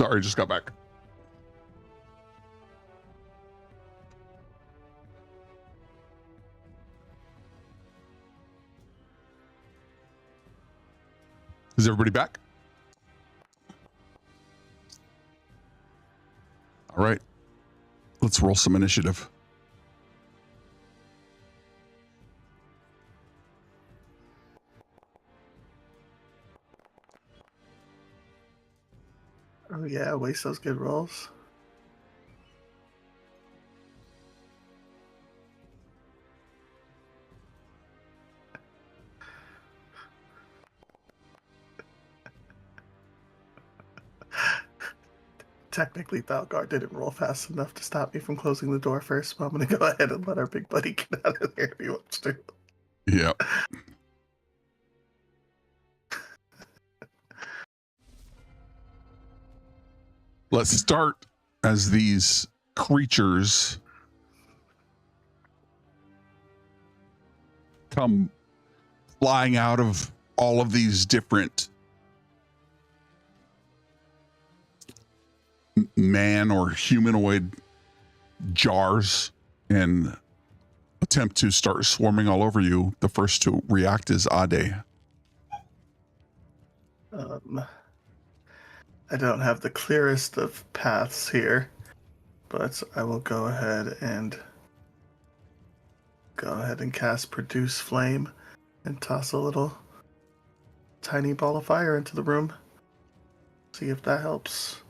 Sorry, just got back. Is everybody back? All right. Let's roll some initiative. Oh yeah, waste those good rolls. Technically, Thalgar didn't roll fast enough to stop me from closing the door first, but I'm going to go ahead and let our big buddy get out of there if he wants to. Yep. Let's start as these creatures come flying out of all of these different man or humanoid jars and attempt to start swarming all over you. The first to react is Ade. I don't have the clearest of paths here, but I will go ahead and cast Produce Flame and toss a little tiny ball of fire into the room. See if that helps.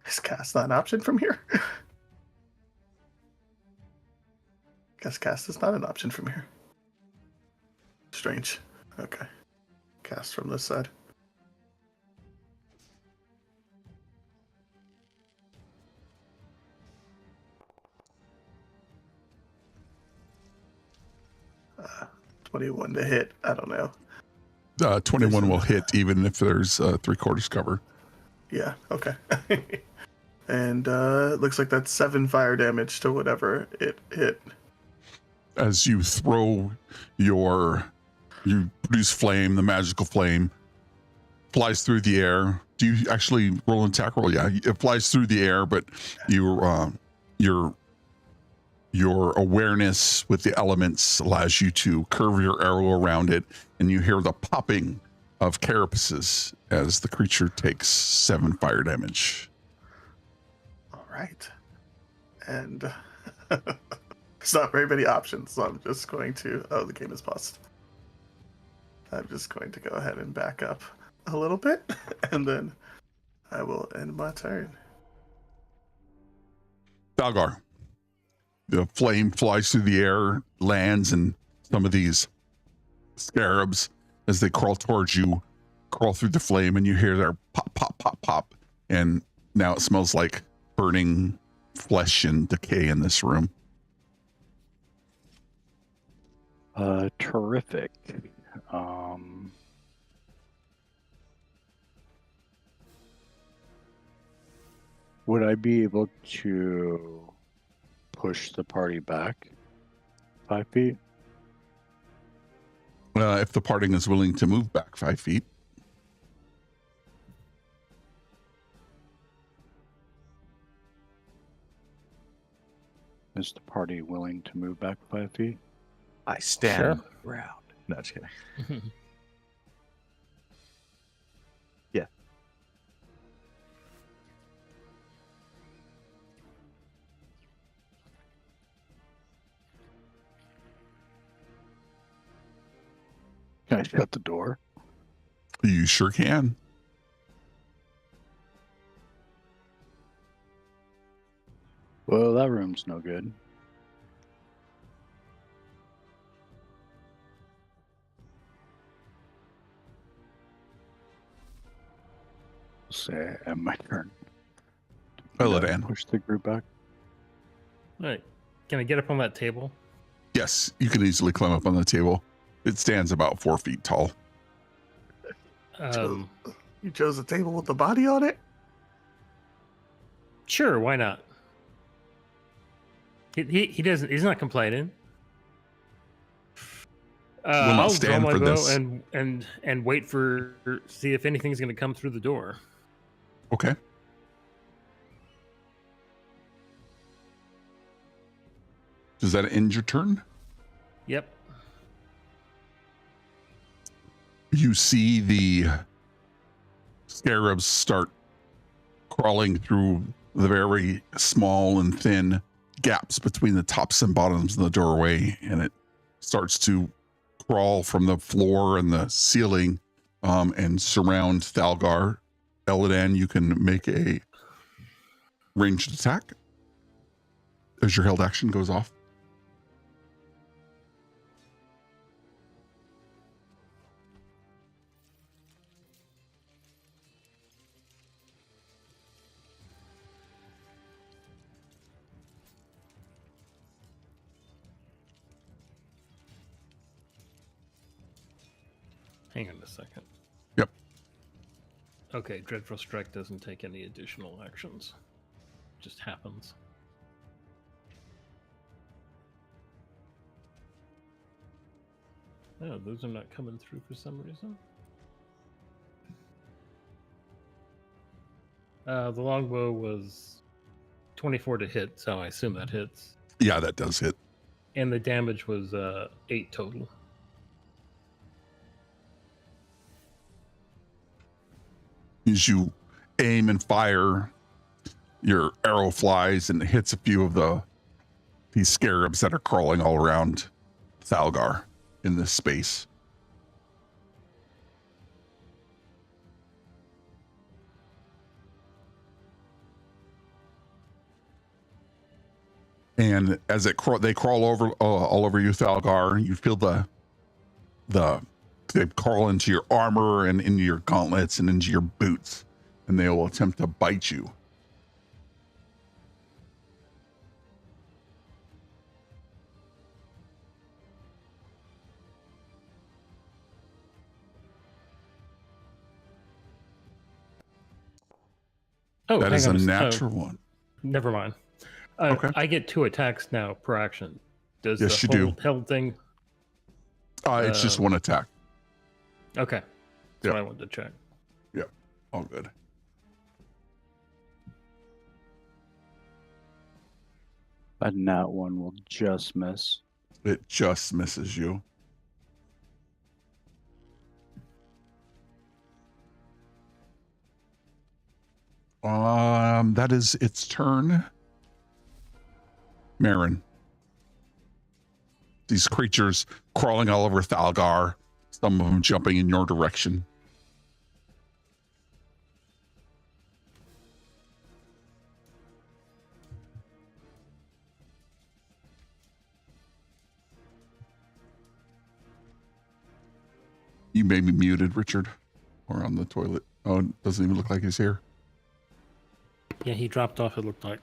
Is cast not an option from here? Guess cast is not an option from here. Strange. Okay. Cast from this side. Uh, 21 to hit. I don't know. 21 will hit even if there's 3/4 cover. Yeah, okay. And it looks like that's 7 fire damage to whatever it hit. As you throw you produce flame, the magical flame flies through the air. Do you actually roll an attack roll? Yeah, it flies through the air, but your awareness with the elements allows you to curve your arrow around it, and you hear the popping of carapaces as the creature takes 7 fire damage. All right. And there's not very many options, so I'm just going to... Oh, the game is paused. I'm just going to go ahead and back up a little bit, and then I will end my turn. Dalgar. The flame flies through the air, lands, and some of these scarabs, as they crawl towards you, crawl through the flame, and you hear their pop, pop, pop, pop. And now it smells like burning flesh and decay in this room. Terrific. Would I be able to push the party back 5 feet? If the party is willing to move back 5 feet. Is the party willing to move back 5 feet? I stand around. No, just kidding. Yeah. Can I shut the door? You sure can. Well, that room's no good. Say, at my turn. Illidan. Push the group back. All right. Can I get up on that table? Yes, you can easily climb up on the table. It stands about 4 feet tall. You chose a table with the body on it? Sure, why not? He doesn't. He's not complaining. Will not I'll draw stand my for bow this. and wait for see if anything's going to come through the door. Okay. Does that end your turn? Yep. You see the scarabs start crawling through the very small and thin gaps between the tops and bottoms of the doorway, and it starts to crawl from the floor and the ceiling and surround Thalgar. Eladan, you can make a ranged attack as your held action goes off. Hang on a second. Yep. Okay, Dreadful Strike doesn't take any additional actions. Just happens. Oh, those are not coming through for some reason. The longbow was 24 to hit, so I assume that hits. Yeah, that does hit. And the damage was 8 total. As you aim and fire, your arrow flies and hits a few of these scarabs that are crawling all around Thalgar in this space. And as they crawl over all over you, Thalgar, you feel they crawl into your armor and into your gauntlets and into your boots, and they will attempt to bite you. Oh, That hang is a on s- natural one. Never mind. Okay. I get 2 attacks now per action. Does Yes, the you do. held thing? It's just one attack. Okay. That's Yep. what I wanted to check. Yep. All good. A nat one will just miss. It just misses you. That is its turn. Maeron. These creatures crawling all over Thalgar, some of them jumping in your direction. You may be muted, Richard, or on the toilet. Oh, it doesn't even look like he's here. Yeah, he dropped off, it looked like.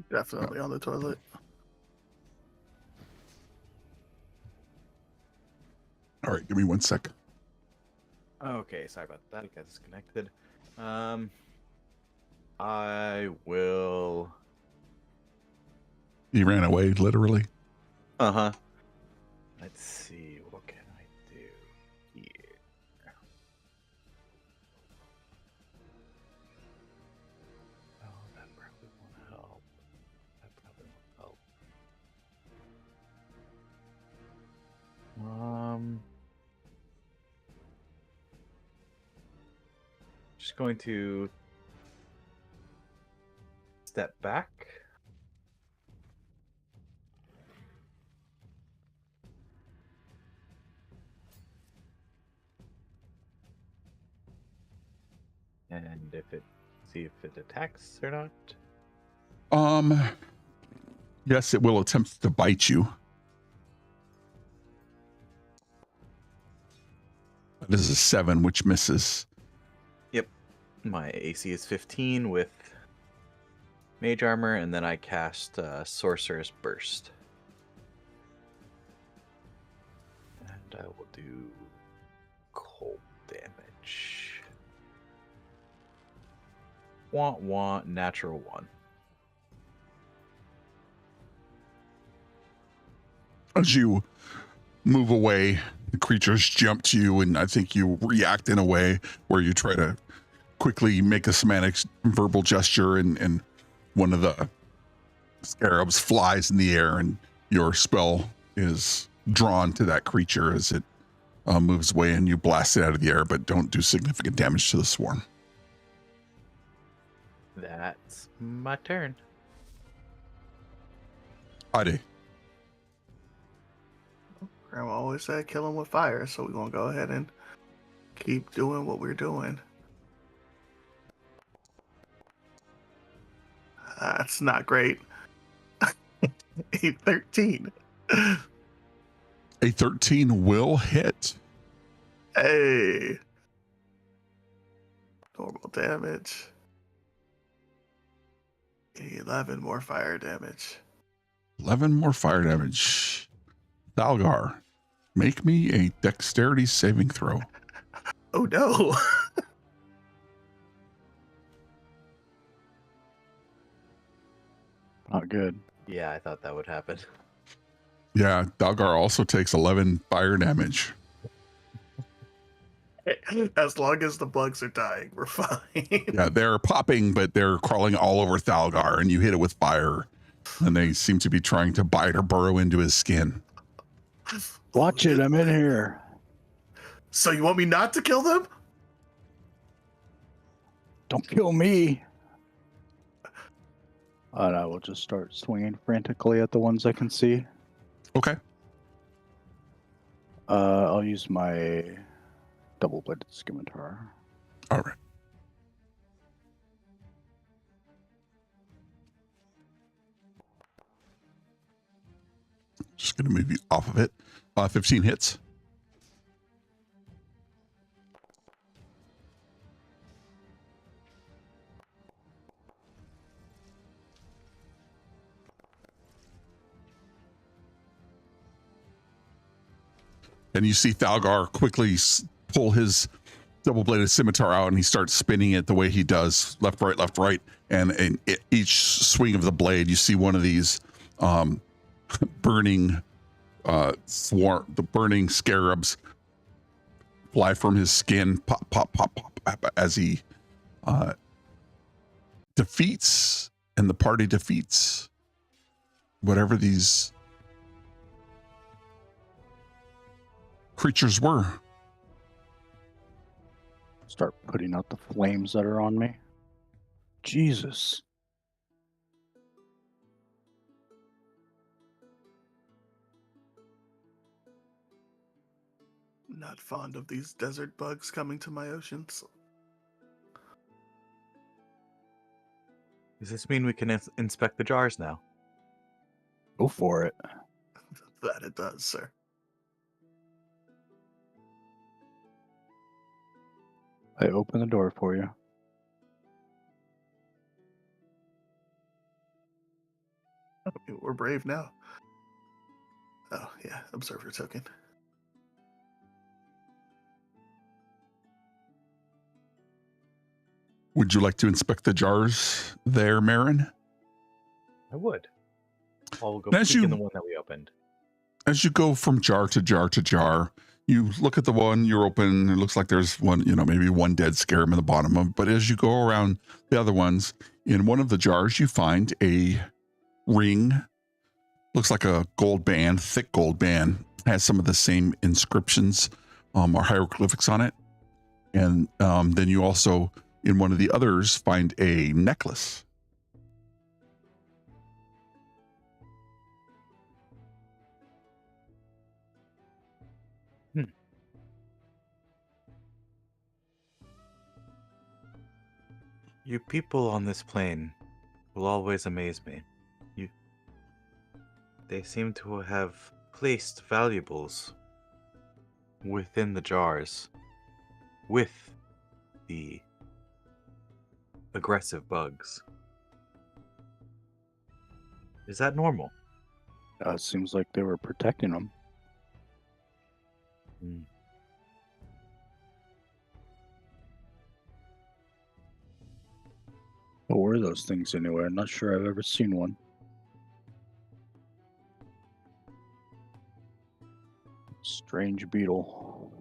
Definitely on the toilet. All right, give me 1 sec. Okay, sorry about that. It got disconnected. I will. He ran away, literally. Uh-huh. Let's see, what can I do here? Oh, that probably won't help. That probably won't help. Just going to step back. And see if it attacks or not. Yes, it will attempt to bite you. That is a 7, which misses. Yep. My AC is 15 with mage armor, and then I cast Sorcerer's Burst. And I will do cold damage. Natural 1. As you move away, The creatures jump to you, and I think you react in a way where you try to quickly make a semantic verbal gesture, and one of the scarabs flies in the air, and your spell is drawn to that creature as it moves away, and you blast it out of the air, but don't do significant damage to the swarm. That's my turn. Ade. Grandma always said kill him with fire, so we're gonna go ahead and keep doing what we're doing. That's not great. 813. A 13 will hit. Hey. Normal damage. 11 more fire damage. 11 more fire damage. Thalgar, make me a dexterity saving throw. Oh no. Not good. Yeah, I thought that would happen. Yeah, Thalgar also takes 11 fire damage. As long as the bugs are dying, we're fine. Yeah, they're popping, but they're crawling all over Thalgar, and you hit it with fire, and they seem to be trying to bite or burrow into his skin. Watch it, I'm in here. So you want me not to kill them? Don't kill me. And I will just start swinging frantically at the ones I can see. Okay. I'll use my double-bladed scimitar. All right. Just going to move you off of it. 15 hits. And you see Thalgar quickly pull his double-bladed scimitar out, and he starts spinning it the way he does, left, right. And in each swing of the blade, you see one of these burning the burning scarabs fly from his skin, pop, as he defeats, and the party defeats whatever these creatures were. Start putting out the flames that are on me. Jesus. Not fond of these desert bugs coming to my oceans. Does this mean we can inspect the jars now? Go for it. That it does, sir. I open the door for you. We're brave now. Oh, yeah, observer token. Would you like to inspect the jars there, Maeron? I would. I'll go As peek in you- the one that we opened. As you go from jar to jar to jar, you look at the one you're open. It looks like there's one, maybe one dead scarab in the bottom of. But as you go around the other ones, in one of the jars, you find a ring. Looks like a gold band, thick gold band. Has some of the same inscriptions or hieroglyphics on it. And then you also, in one of the others, find a necklace. You people on this plane will always amaze me. They seem to have placed valuables within the jars with the aggressive bugs. Is that normal? It seems like they were protecting them. Hmm. What were those things anyway? I'm not sure I've ever seen one. Strange beetle.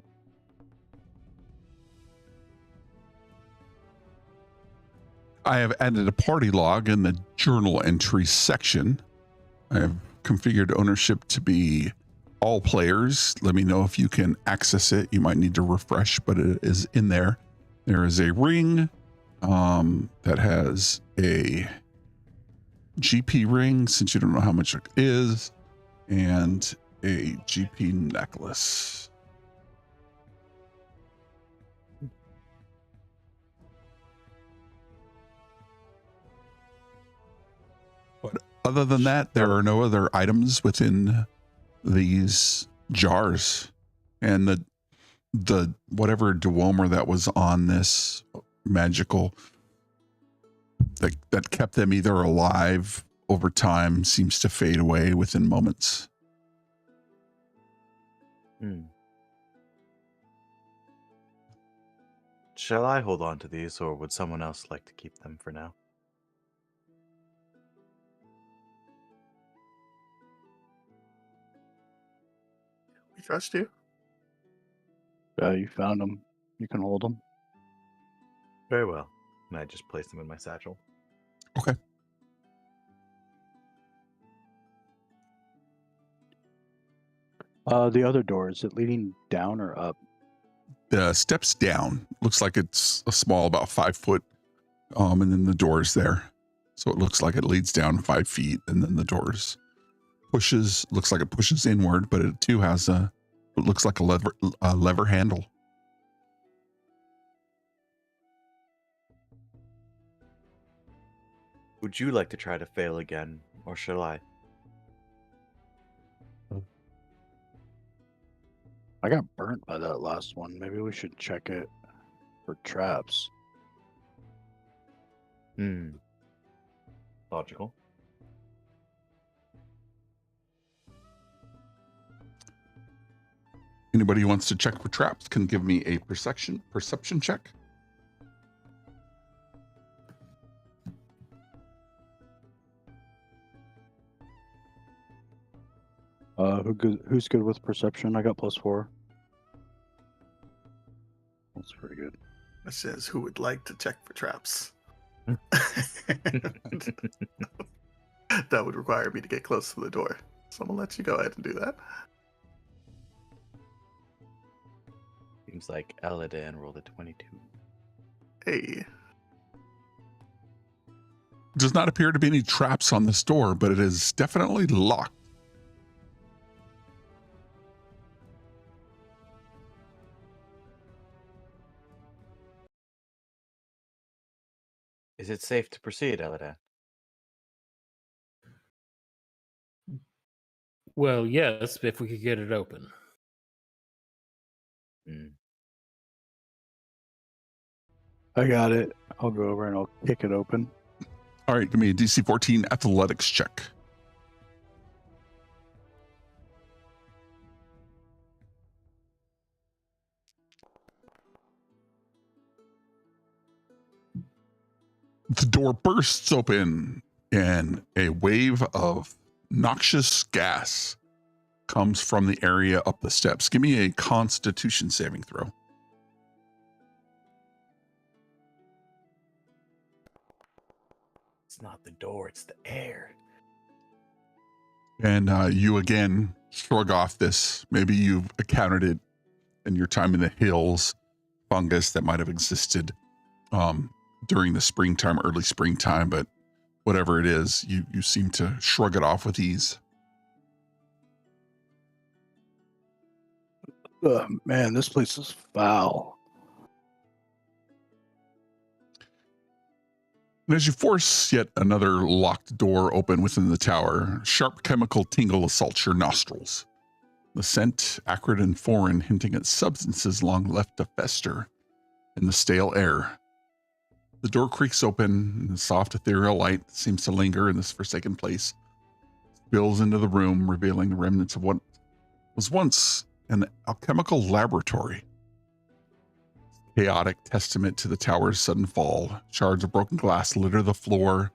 I have added a party log in the journal entry section. I have configured ownership to be all players. Let me know if you can access it. You might need to refresh, but it is in there. There is a ring that has a GP ring, since you don't know how much it is, and a GP necklace. But other than that, there are no other items within these jars. And the whatever dewormer that was on this magical that kept them either alive over time seems to fade away within moments. Shall I hold on to these, or would someone else like to keep them for now? We trust you. You found them. You can hold them. Very well. And I just place them in my satchel. Okay. The other door, is it leading down or up? The steps down. Looks like it's a small, about 5 foot. And then the door's there. So it looks like it leads down 5 feet, and then the doors looks like it pushes inward, but it too has it looks like a lever handle. Would you like to try to fail again, or shall I? I got burnt by that last one. Maybe we should check it for traps. Logical. Anybody who wants to check for traps can give me a perception check. Who's good with perception? I got +4. That's pretty good. It says who would like to check for traps. That would require me to get close to the door. So I'm gonna let you go ahead and do that. Seems like Aladan rolled a 22. Hey. Does not appear to be any traps on this door, but it is definitely locked. Is it safe to proceed, Aladan? Well, yes, if we could get it open. I got it. I'll go over and I'll kick it open. All right, give me a DC 14 athletics check. The door bursts open and a wave of noxious gas comes from the area up the steps. Give me a Constitution saving throw. It's not the door, it's the air. And you again shrug off this. Maybe you've encountered it in your time in the hills, fungus that might have existed during the springtime, early springtime, but whatever it is, you seem to shrug it off with ease. Man, this place is foul. And as you force yet another locked door open within the tower, sharp chemical tingle assaults your nostrils. The scent, acrid and foreign, hinting at substances long left to fester in the stale air. The door creaks open, and the soft ethereal light that seems to linger in this forsaken place spills into the room, revealing the remnants of what was once an alchemical laboratory. Chaotic testament to the tower's sudden fall. Shards of broken glass litter the floor,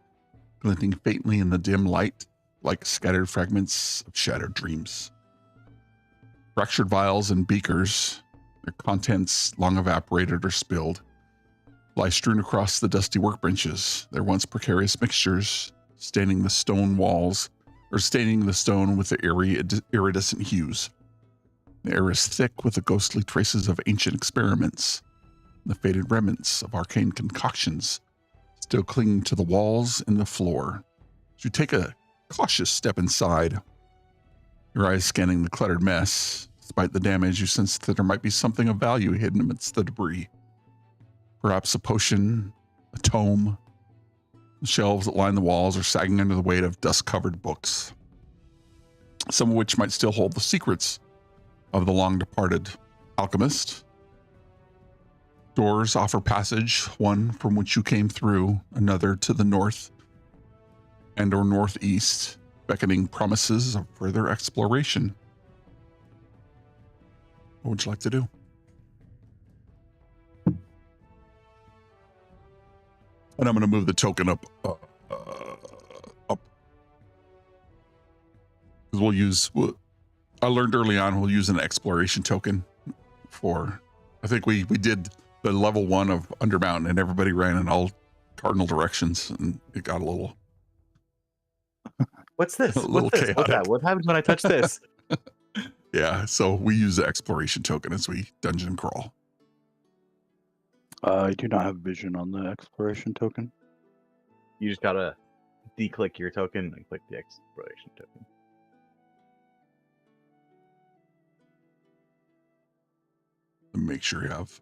glinting faintly in the dim light like scattered fragments of shattered dreams. Fractured vials and beakers, their contents long evaporated or spilled, lie strewn across the dusty workbenches, their once precarious mixtures staining the stone walls, or staining the stone with the eerie iridescent hues. The air is thick with the ghostly traces of ancient experiments, the faded remnants of arcane concoctions still clinging to the walls and the floor. As you take a cautious step inside, your eyes scanning the cluttered mess, despite the damage, you sense that there might be something of value hidden amidst the debris. Perhaps a potion, a tome. The shelves that line the walls are sagging under the weight of dust-covered books, some of which might still hold the secrets of the long-departed alchemist. Doors offer passage, one from which you came through, another to the north and or northeast, beckoning promises of further exploration. What would you like to do? And I'm going to move the token up. Up. I learned early on we'll use an exploration token for, I think we did the level 1 of Undermountain and everybody ran in all cardinal directions and it got a little. What's this? What's that? What happens when I touch this? Yeah, so we use the exploration token as we dungeon crawl. I do not have vision on the exploration token. You just gotta declick your token and click the exploration token. Make sure you have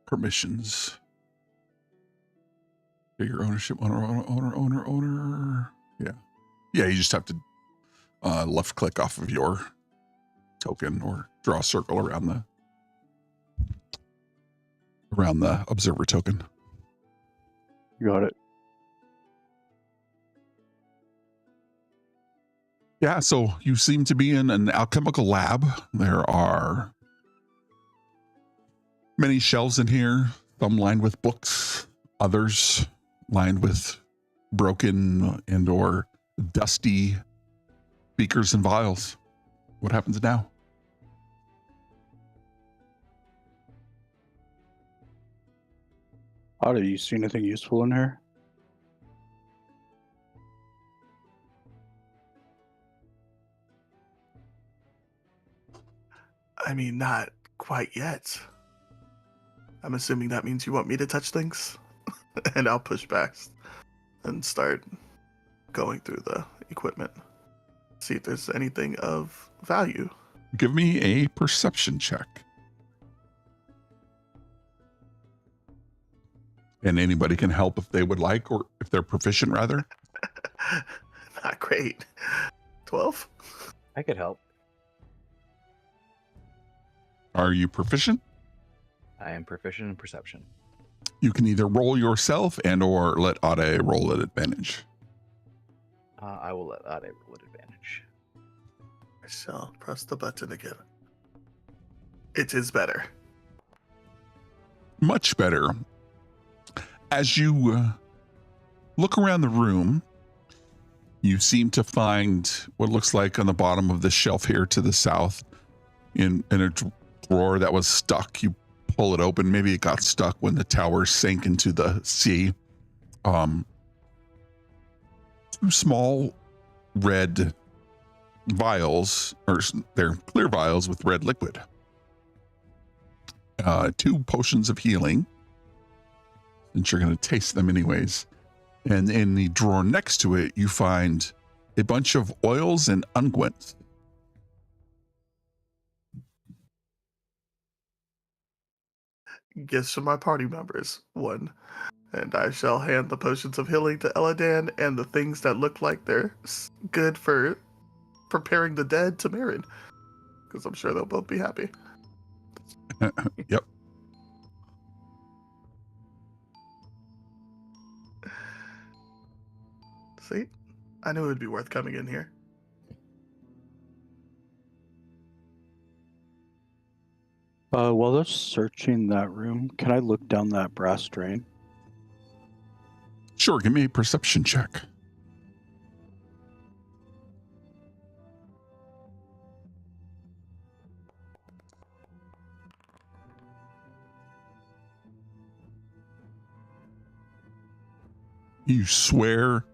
permissions. Your ownership, owner. Yeah, you just have to left click off of your token or draw a circle around the observer token. You got it. Yeah, so you seem to be in an alchemical lab. There are many shelves in here, some lined with books, others lined with broken and or dusty beakers and vials. What happens now? Otto, you see anything useful in here? I mean, not quite yet. I'm assuming that means you want me to touch things? And I'll push back and start going through the equipment. See if there's anything of value. Give me a perception check. And anybody can help if they would like, or if they're proficient, rather. Not great. 12? I could help. Are you proficient? I am proficient in perception. You can either roll yourself and or let Ade roll at advantage. I will let Ade roll at advantage. I shall press the button again. It is better. Much better. As you look around the room, you seem to find what looks like on the bottom of the shelf here to the south in a drawer that was stuck. You pull it open. Maybe it got stuck when the tower sank into the sea. Two small red vials, or they're clear vials with red liquid. 2 potions of healing, since you're going to taste them anyways. And in the drawer next to it, you find a bunch of oils and unguents. Gifts from my party members. 1. And I shall hand the potions of healing to Eladan and the things that look like they're good for preparing the dead to Maeron. Because I'm sure they'll both be happy. Yep. See? I knew it would be worth coming in here. While they're searching that room, can I look down that brass drain? Sure, give me a perception check. You swear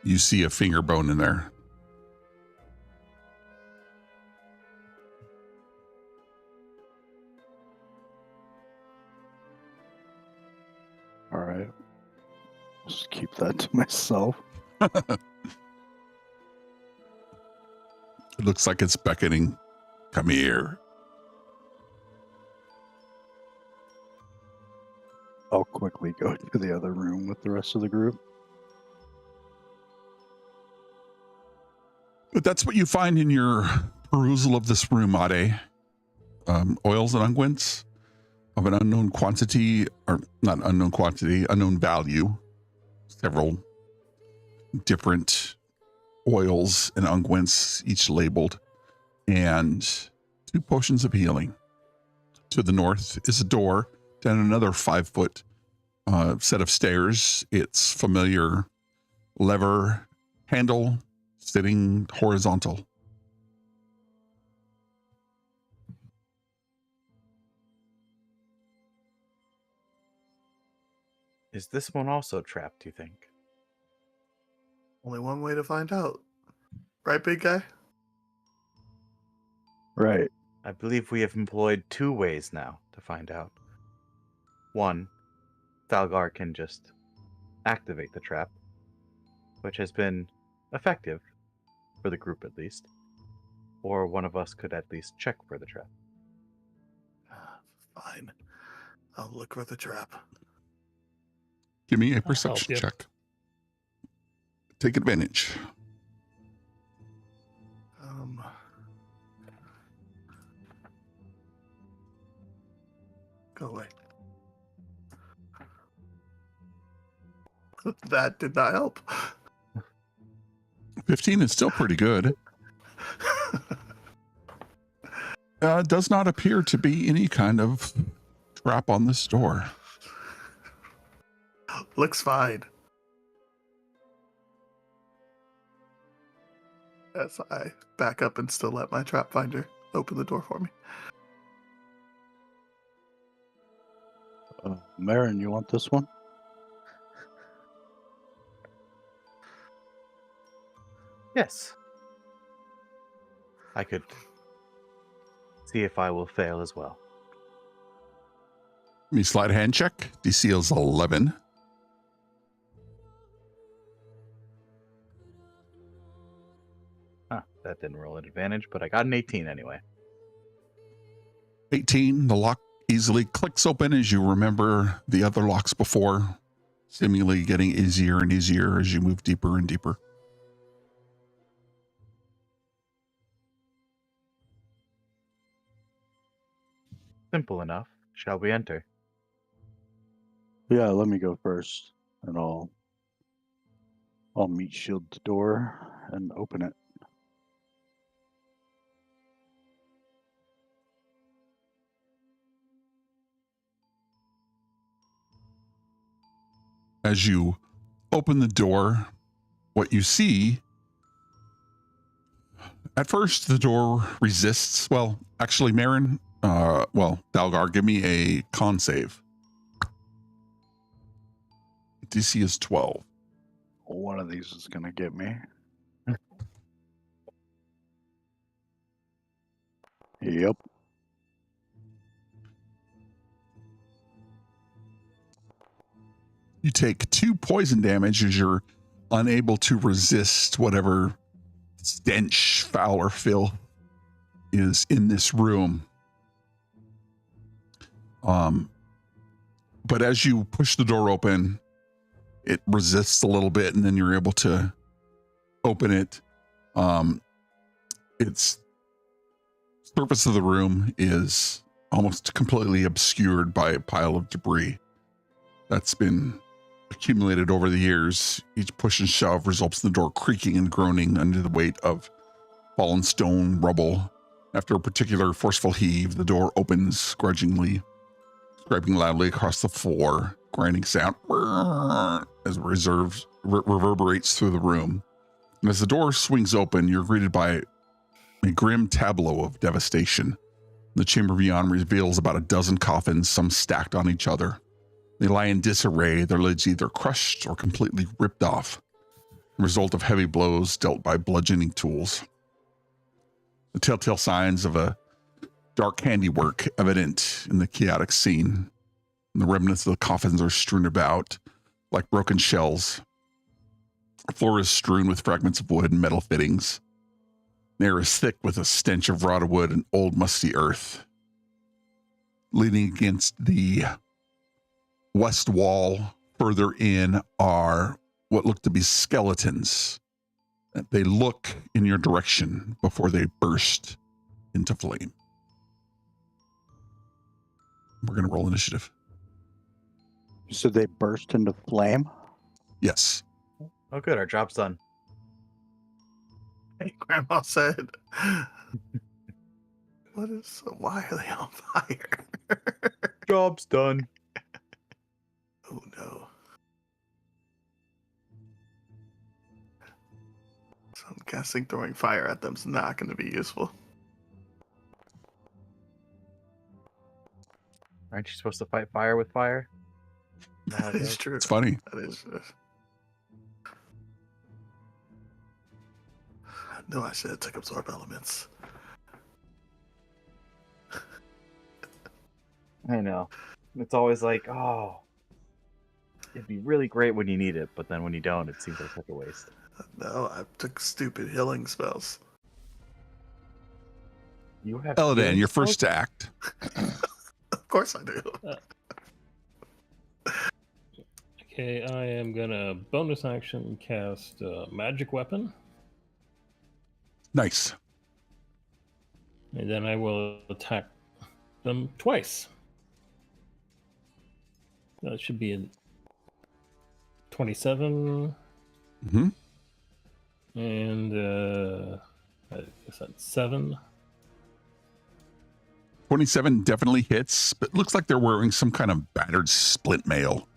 you see a finger bone in there. All right. Just keep that to myself. It looks like it's beckoning. Come here. I'll quickly go to the other room with the rest of the group. But that's what you find in your perusal of this room, Ade. Oils and unguents of an unknown quantity, or not unknown quantity, unknown value. Several different oils and unguents, each labeled, and 2 potions of healing. To the north is a door, down another 5-foot set of stairs. It's familiar lever handle sitting horizontal. Is this one also trapped, do you think? Only one way to find out. Right, big guy? Right. I believe we have employed 2 ways now to find out. 1, Thalgar can just activate the trap, which has been effective, for the group at least. Or one of us could at least check for the trap. Fine. I'll look for the trap. Give me a I'll perception help you. check. Take advantage. Go away. That did not help. 15 is still pretty good. Does not appear to be any kind of trap on this door. Looks fine. As I back up and still let my trap finder open the door for me. Maeron, you want this one? Yes. I could see if I will fail as well. Let me slide a hand check. DC is 11. Huh, that didn't roll an advantage, but I got an 18 anyway. 18, the lock easily clicks open as you remember the other locks before, seemingly getting easier and easier as you move deeper and deeper. Simple enough. Shall we enter? Yeah, let me go first, and I'll meat shield the door and open it. As you open the door, what you see, at first the door resists. Well, actually, Maeron, Dalgar, give me a con save. DC is 12. One of these is gonna get me. Yep. You take 2 poison damage as you're unable to resist whatever stench, foul, or filth is in this room. But as you push the door open, it resists a little bit, and then you're able to open it. Its surface of the room is almost completely obscured by a pile of debris that's been accumulated over the years. Each push and shove results in the door creaking and groaning under the weight of fallen stone, rubble. After a particular forceful heave, the door opens grudgingly, scraping loudly across the floor, grinding sound as it reverberates through the room. And as the door swings open, you're greeted by a grim tableau of devastation. The chamber beyond reveals about a dozen coffins, some stacked on each other. They lie in disarray, their lids either crushed or completely ripped off, the result of heavy blows dealt by bludgeoning tools. The telltale signs of a dark handiwork evident in the chaotic scene. And the remnants of the coffins are strewn about like broken shells. The floor is strewn with fragments of wood and metal fittings. The air is thick with a stench of rotted wood and old musty earth. Leaning against the west wall further in are what look to be skeletons. They look in your direction before they burst into flame. We're going to roll initiative. So they burst into flame? Yes. Oh, good. Our job's done. Hey, Grandma said, why are they on fire? Job's done. Oh no. So I'm guessing throwing fire at them's not going to be useful. Aren't you supposed to fight fire with fire? That is true. It's funny. That is true. No, I should have took absorb elements. I know. It's always like, oh, it'd be really great when you need it, but then when you don't, it seems like such a waste. No, I took stupid healing spells. You have Eladan, healing your spells? first act. Of course I do. Okay, I am gonna bonus action cast magic weapon, Nice. and then I will attack them twice. That should be a 27 Mm-hmm. and I guess that's 7. 27 definitely hits, but looks like they're wearing some kind of battered splint mail.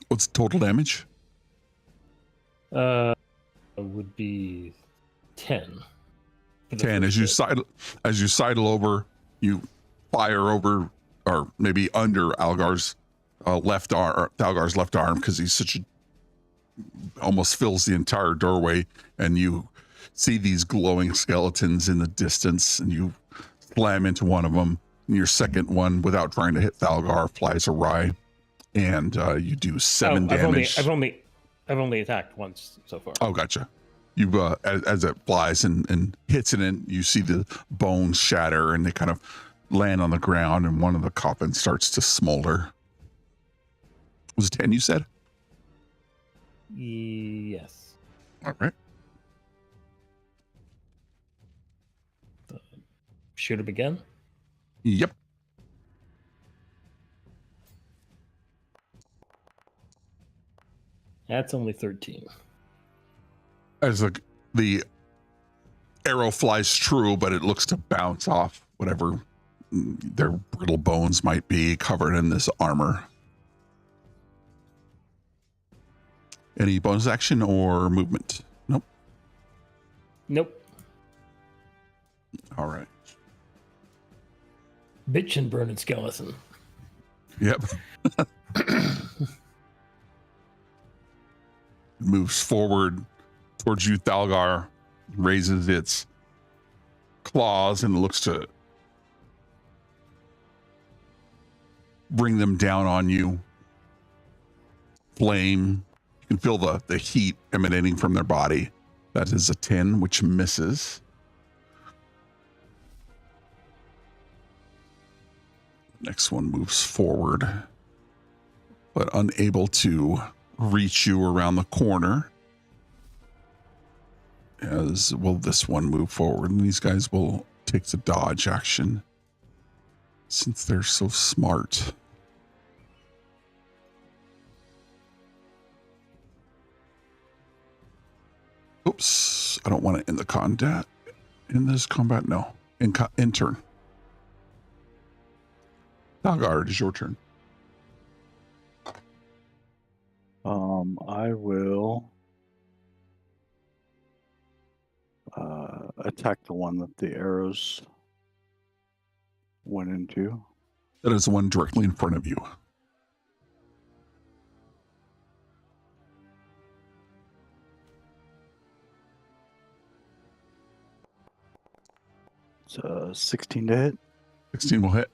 What's the total damage? Would be 10. for the 10. first As you sidle over, you fire over, or maybe under Algar's left arm, or Thalgar's left arm, because he's such a almost fills the entire doorway, and you see these glowing skeletons in the distance, and you slam into one of them. And your second one, without trying to hit Thalgar, flies awry, and you do 7 damage. I've only attacked once so far. Oh, gotcha. You as it flies and hits it, and you see the bones shatter, and they kind of land on the ground, and one of the coffins starts to smolder. Was it 10 you said? Yes. All right. Shoot him again. Yep. That's only 13. As the arrow flies true, but it looks to bounce off whatever their brittle bones might be covered in this armor. Any bonus action or movement? Nope. Nope. All right. Bitch and burning skeleton. Yep. Moves forward towards you, Thalgar, raises its claws and looks to bring them down on you. Flame. You can feel the heat emanating from their body. That is a 10, which misses. Next one moves forward, but unable to reach you around the corner. As will this one move forward, and these guys will take the dodge action since they're so smart. Oops, I don't want to end the combat. In this combat, no. In turn. Thalgar, it is your turn. I will attack the one that the arrows went into. That is the one directly in front of you. It's 16 to hit. 16 will hit.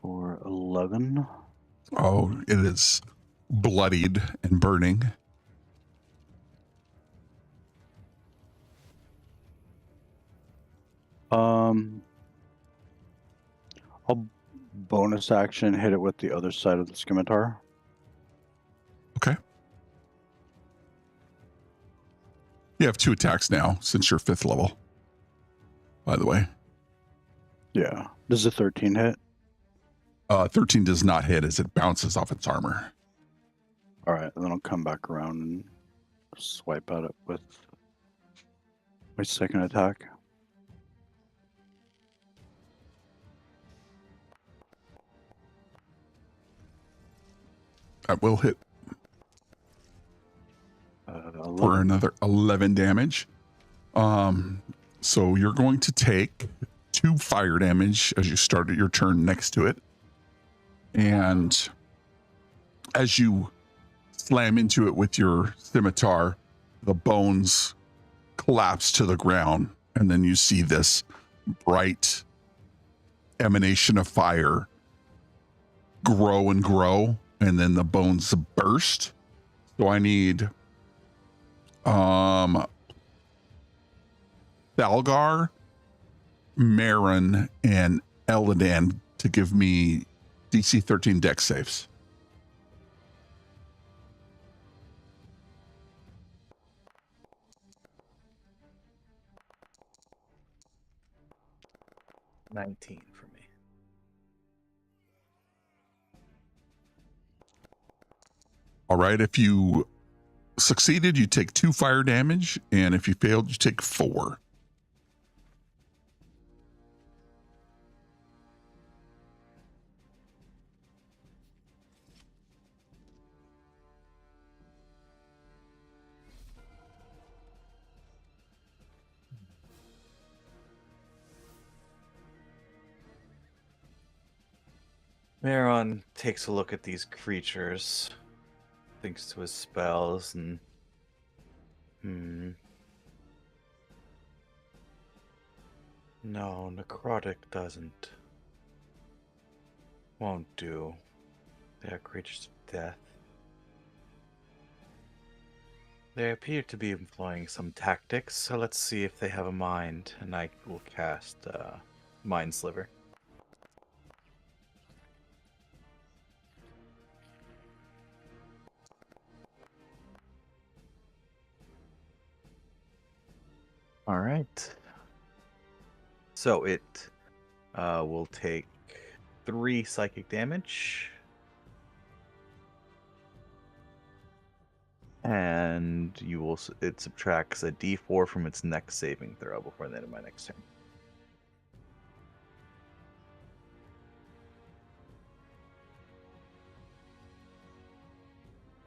For 11. Oh, it is bloodied and burning. I'll bonus action hit it with the other side of the scimitar. Okay. You have 2 attacks now since you're 5th level. By the way. Yeah. Does a 13 hit? 13 does not hit as it bounces off its armor. All right, and then I'll come back around and swipe at it with my second attack. That will hit for another 11 damage. So you're going to take 2 fire damage as you started your turn next to it. And as you slam into it with your scimitar, the bones collapse to the ground. And then you see this bright emanation of fire grow and grow. And then the bones burst. So I need Thalgar, Maeron, and Eladan to give me DC 13 dex saves. $19 for me. All right. If you succeeded, you take 2 fire damage. And if you failed, you take 4. Maeron takes a look at these creatures, thinks to his spells, and no, necrotic won't do. They are creatures of death. They appear to be employing some tactics, so let's see if they have a mind, and I will cast Mind Sliver. All right. So it will take 3 psychic damage. And it subtracts a d4 from its next saving throw before the end of my next turn.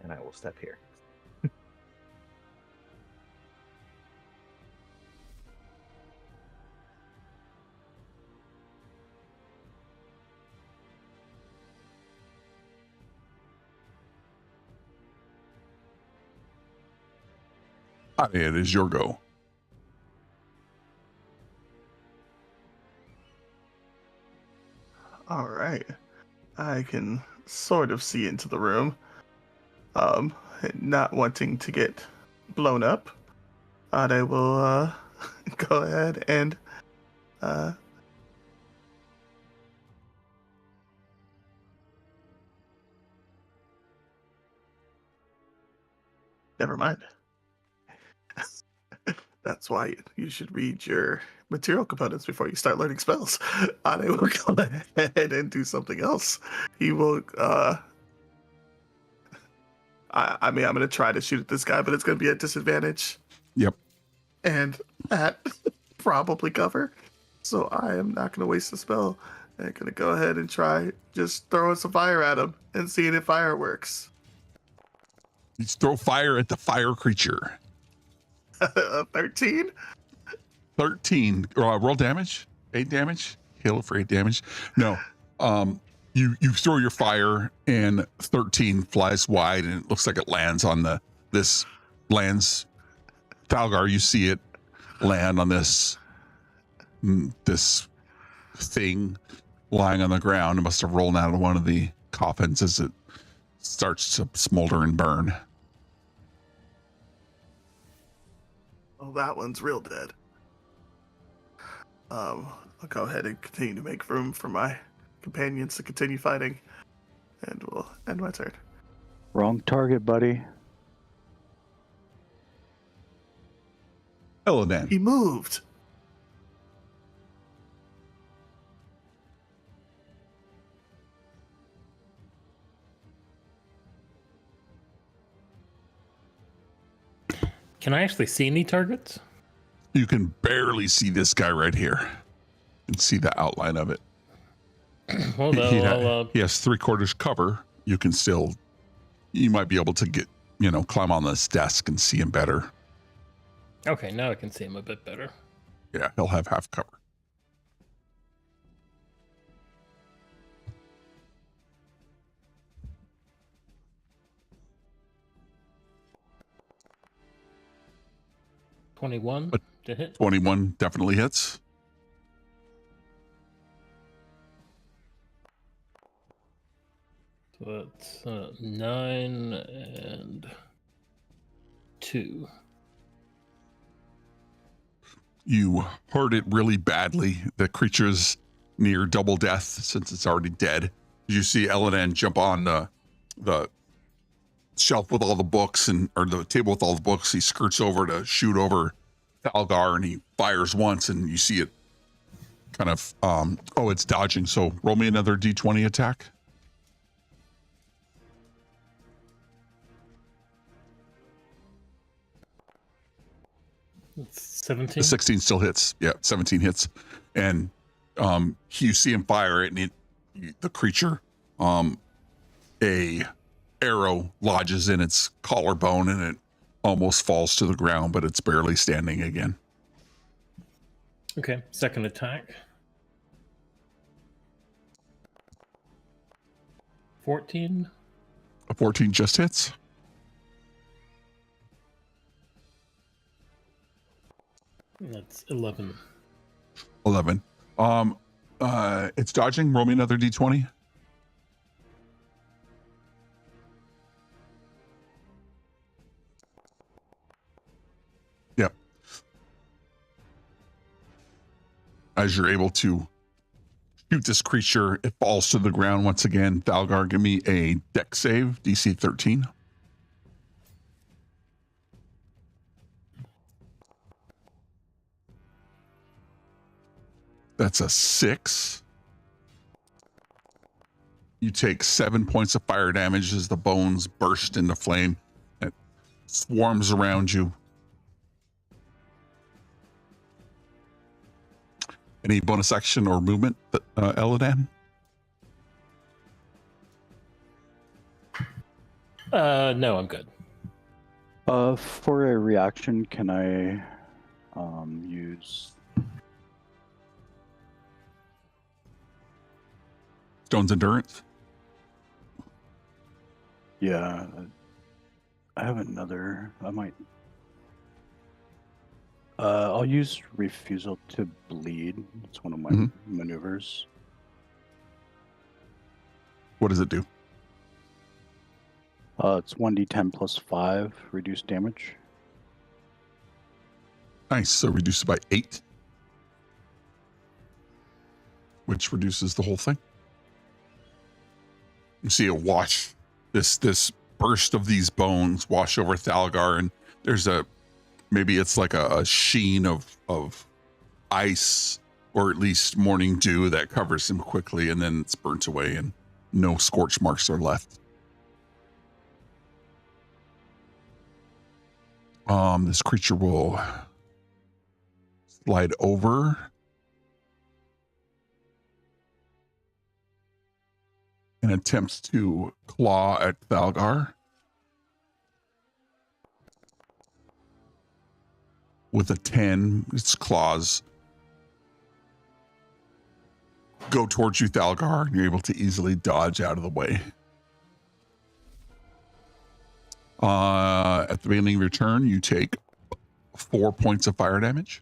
And I will step here. It is your go. All right. I can sort of see into the room. Not wanting to get blown up, I will go ahead and never mind. That's why you should read your material components before you start learning spells. I will go ahead and do something else. He will I mean, I'm going to try to shoot at this guy, but it's going to be at disadvantage. Yep. And at probably cover. So I am not going to waste a spell. I'm going to go ahead and try just throwing some fire at him and seeing if fire works. You throw fire at the fire creature. 13. 13. Roll damage. 8 damage. Heal it for 8 damage. No. You throw your fire and 13 flies wide and it looks like it lands on Thalgar, you see it land on this thing lying on the ground. It must have rolled out of one of the coffins as it starts to smolder and burn. Oh, that one's real dead. I'll go ahead and continue to make room for my companions to continue fighting, and we'll end my turn. Wrong target, buddy. Elladan. He moved. Can I actually see any targets? You can barely see this guy right here. You can see the outline of it. Well, He has 3/4 cover. You might be able to climb on this desk and see him better. okay, now I can see him a bit better. Yeah, he'll have half cover. $21 But- to hit. 21 definitely hits. So that's 9 and 2. You hurt it really badly. The creature's near double death since it's already dead. You see Elladan jump on the shelf with all the books or the table with all the books. He skirts over to shoot over Thalgar and he fires once and you see it kind of, it's dodging. So roll me another D20 attack. It's 17. The 16 still hits. Yeah, 17 hits. And you see him fire it and the creature, a arrow lodges in its collarbone and it almost falls to the ground, but it's barely standing again. Okay, second attack. 14. A 14 just hits. That's 11. 11. It's dodging. Roll me another D20. Yep. As you're able to shoot this creature, it falls to the ground once again. Thalgar, give me a dex save, DC 13. That's a 6. You take 7 points of fire damage as the bones burst into flame. It swarms around you. Any bonus action or movement, Elladan? No, I'm good. For a reaction, can I use... Stone's Endurance? Yeah. I have another... I might... I'll use Refusal to Bleed. It's one of my maneuvers. What does it do? It's 1d10 plus 5, reduced damage. Nice. So reduce it by 8, which reduces the whole thing. You see it wash, this burst of these bones wash over Thalgar, and there's maybe it's like a sheen of ice, or at least morning dew that covers him quickly, and then it's burnt away and no scorch marks are left. This creature will slide over and attempts to claw at Thalgar. with a 10. Its claws go towards you, Thalgar, and you're able to easily dodge out of the way. At the beginning of your turn, you take 4 points of fire damage.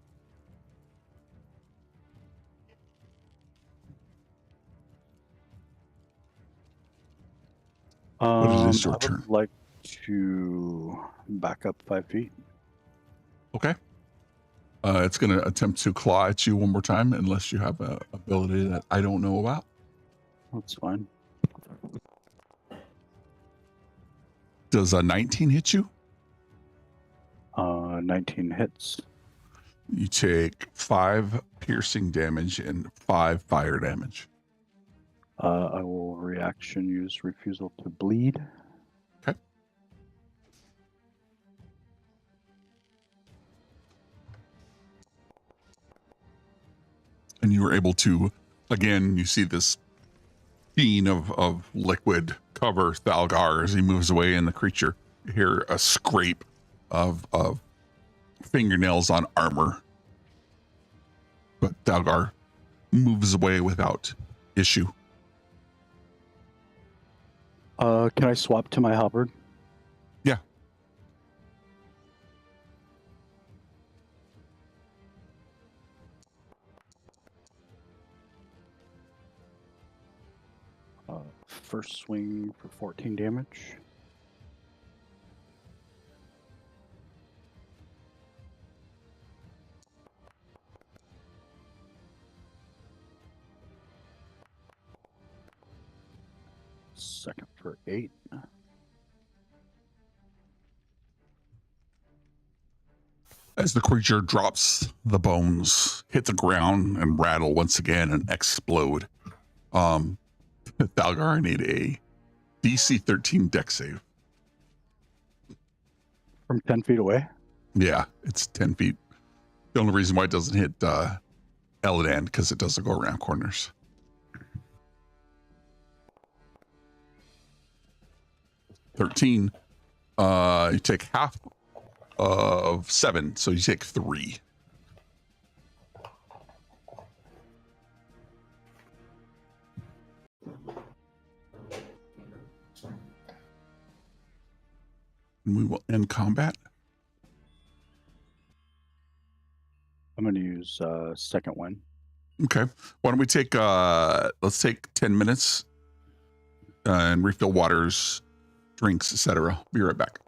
But it is your I would turn. like to back up 5 feet. Okay. It's going to attempt to claw at you one more time, unless you have a ability that I don't know about. That's fine. Does a 19 hit you? 19 hits. You take 5 piercing damage and 5 fire damage. I will reaction use refusal to bleed. Okay. And you were able to, again, you see this sheen of liquid cover Thalgar as he moves away, and the creature, you hear a scrape of fingernails on armor. But Thalgar moves away without issue. Can I swap to my halberd? Yeah. First swing for 14 damage. Second for 8. As the creature drops, the bones hit the ground and rattle once again and explode. Thalgar, I need a DC 13 dex save. From 10 feet away? Yeah, it's 10 feet. The only reason why it doesn't hit Eladan, because it doesn't go around corners. $13. You take half of 7, so you take 3. And we will end combat. I'm going to use second win. Okay. Why don't we take let's take 10 minutes and refill waters, drinks, etc. Be right back.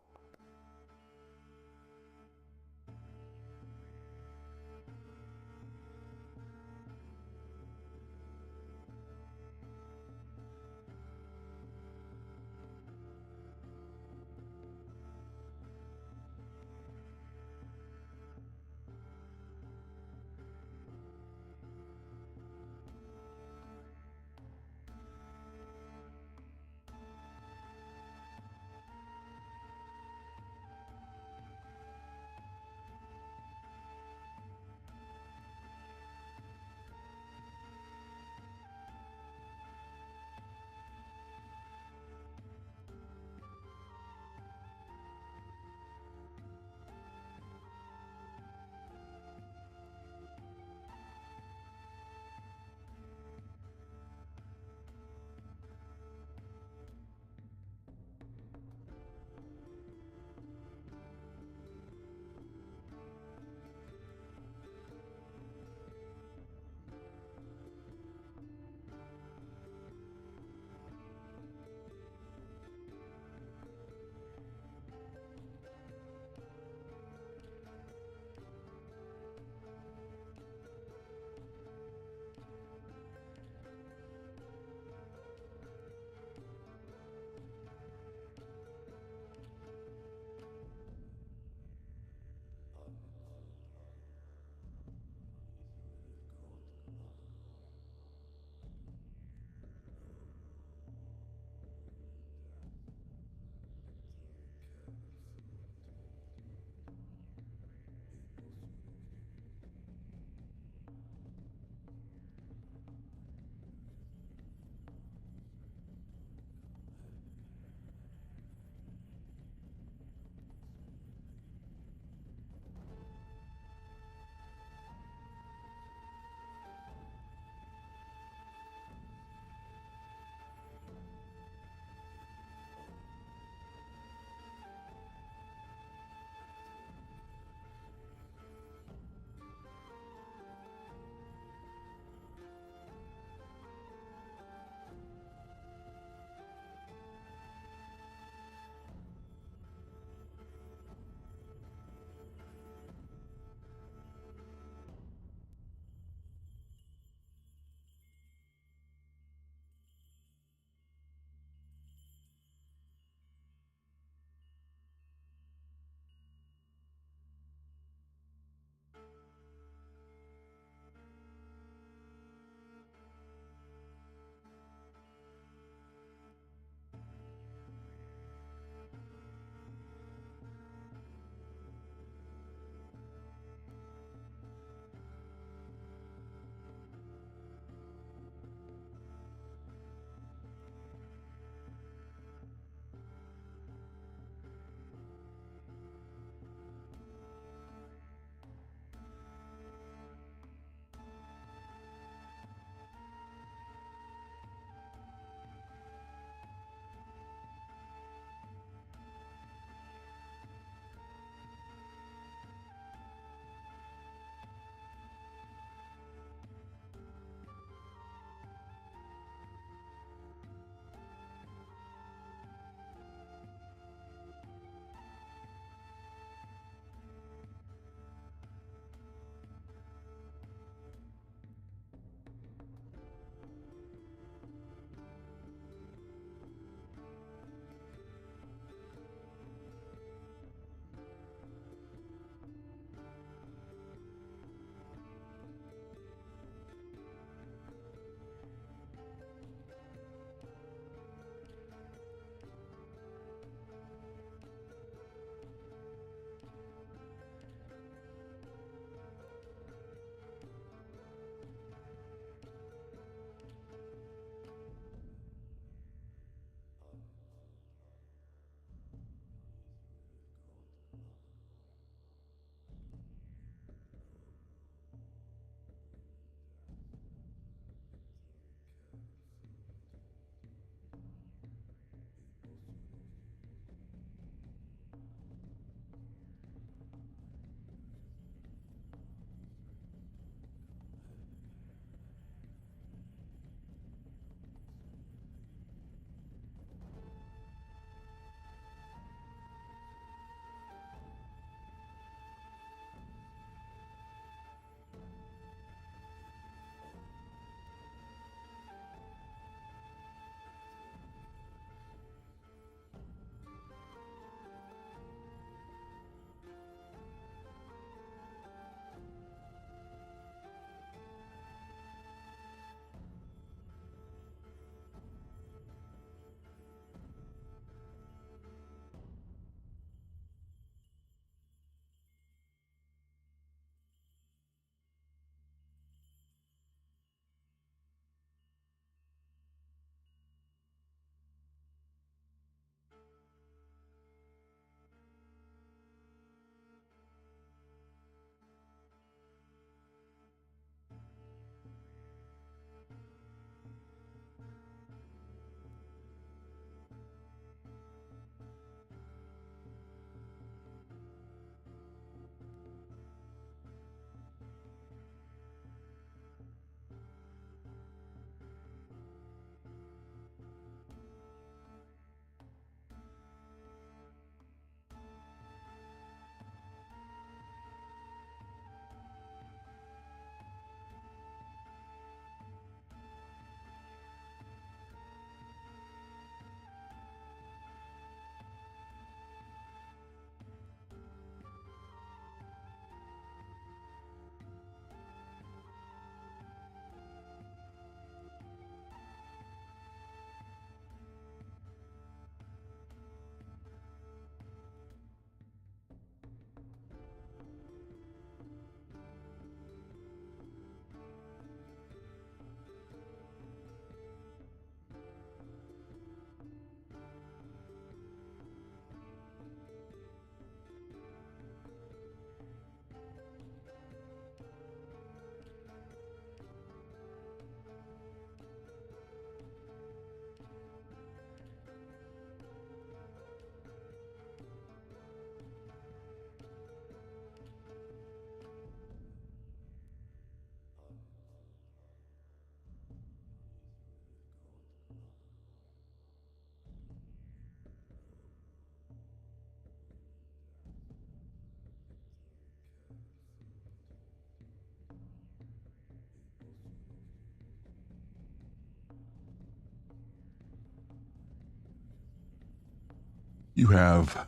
You have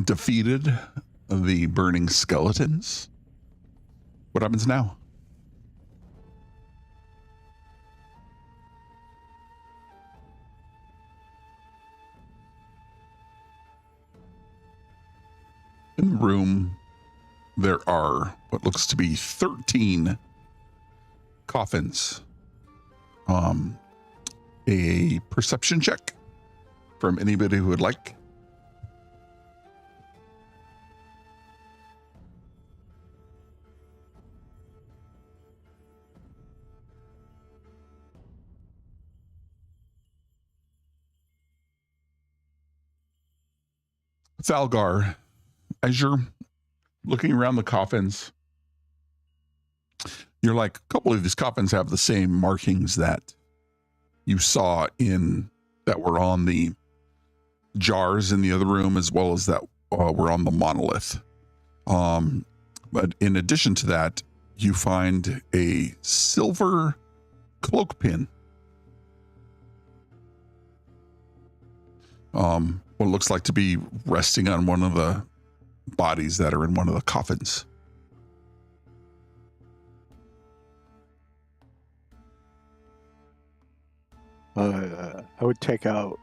defeated the burning skeletons. What happens now? In the room, there are what looks to be 13 coffins. A perception check from anybody who would like. Thalgar, as you're looking around the coffins, you're like, a couple of these coffins have the same markings that you saw that were on the jars in the other room, as well as that were on the monolith. But in addition to that, you find a silver cloak pin. What looks like to be resting on one of the bodies that are in one of the coffins. I would take out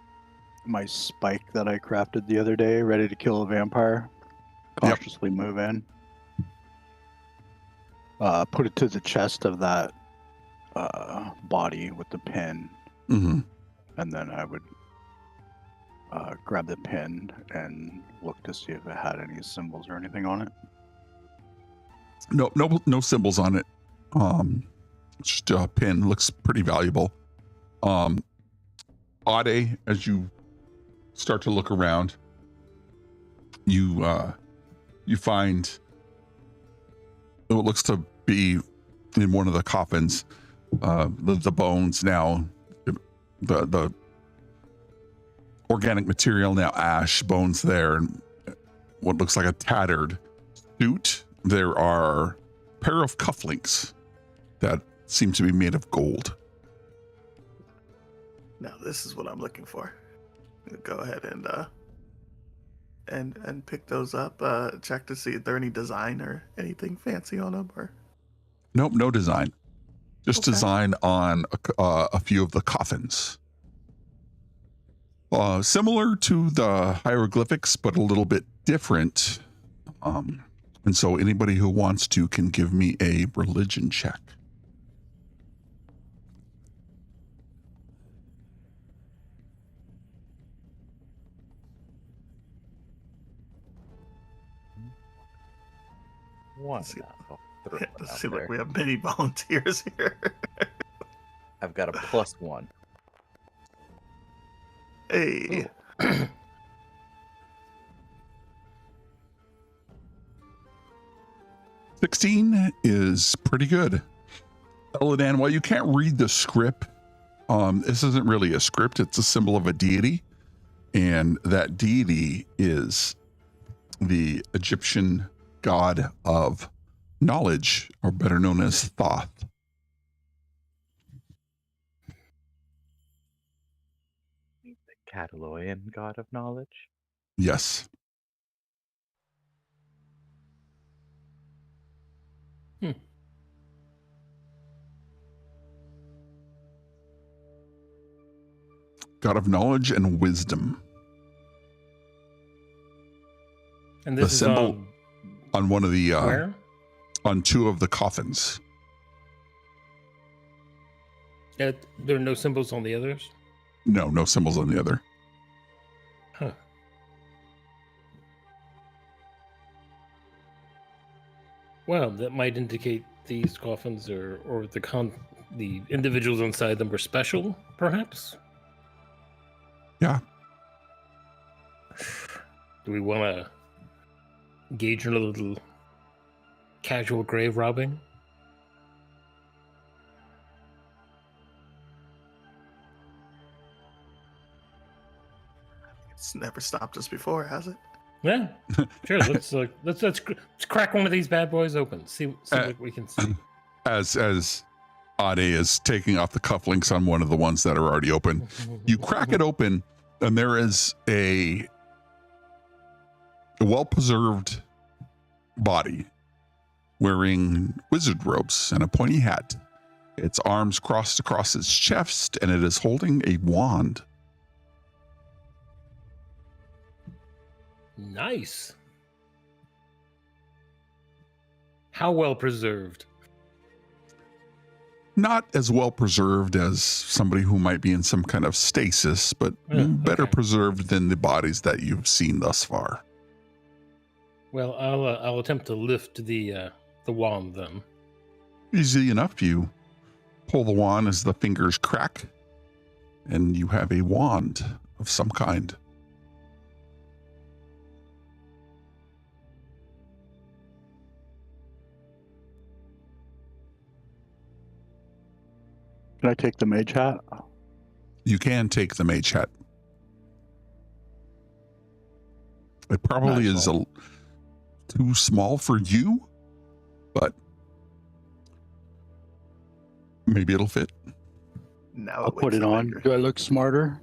my spike that I crafted the other day, ready to kill a vampire. Cautiously move in. Put it to the chest of that body with the pin. Mm-hmm. And then I would grab the pin and look to see if it had any symbols or anything on it. No symbols on it. Just a pin. Looks pretty valuable. Ade, as you start to look around, you find what looks to be in one of the coffins, the bones now, the organic material now ash, bones there, and what looks like a tattered suit. There are a pair of cufflinks that seem to be made of gold. Now this is what I'm looking for. Go ahead and pick those up. Check to see if there any design or anything fancy on them. Or Nope, no design. Just Okay. design on a few of the coffins. Similar to the hieroglyphics, but a little bit different. And so anybody who wants to can give me a religion check. One. Let's see. I'll throw one let's out see, there. like we have many volunteers here. I've got a +1. Hey, Ooh. 16 is pretty good. Eladan, while you can't read the script, this isn't really a script, it's a symbol of a deity. And that deity is the Egyptian god of knowledge, or better known as Thoth. The Cataloyan god of knowledge. Yes. God of knowledge and wisdom. And The this is symbol on one of the where? on two of the coffins. There are no symbols on the others? No symbols on the other. Huh. Well, that might indicate these coffins or the individuals inside them were special, perhaps? Yeah. Do we want to engage in a little casual grave robbing? it's never stopped us before, has it? Yeah, sure. Let's crack one of these bad boys open. See what we can see. As Ade is taking off the cufflinks on one of the ones that are already open, you crack it open, and there is a a well-preserved body wearing wizard robes and a pointy hat. Its arms crossed across its chest, and it is holding a wand. Nice. How well preserved? Not as well preserved as somebody who might be in some kind of stasis, but better Okay. preserved than the bodies that you've seen thus far. Well, I'll attempt to lift the wand then. Easy enough. You pull the wand as the fingers crack, and you have a wand of some kind. Can I take the mage hat? You can take the mage hat. It probably Nice. is too small for you, but maybe it'll fit. Now I'll put wakes it the on. maker. Do I look smarter?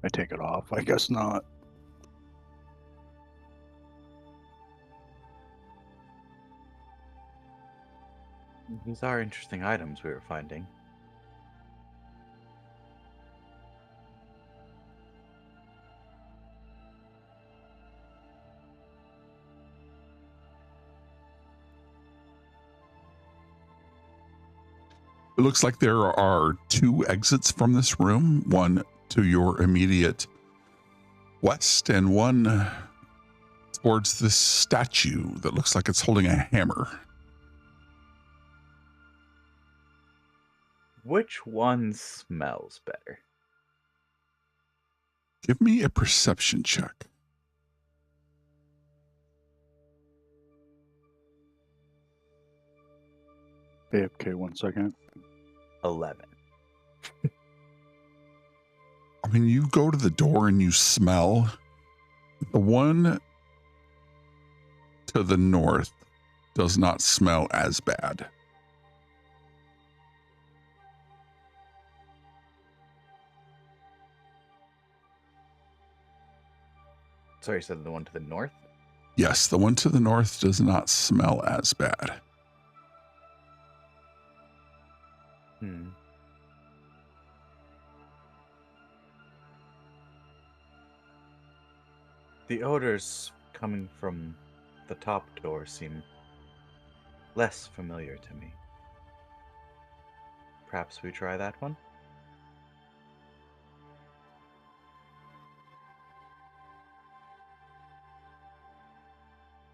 I take it off. I guess not. These are interesting items we were finding. It looks like there are two exits from this room, one to your immediate west and one towards this statue that looks like it's holding a hammer. Which one smells better? Give me a perception check. AFK 1 second. 11. I mean, you go to the door and you smell. The one to the north does not smell as bad. Sorry, you said the one to the north? Yes, the one to the north does not smell as bad. Hmm. The odors coming from the top door seem less familiar to me. Perhaps we try that one?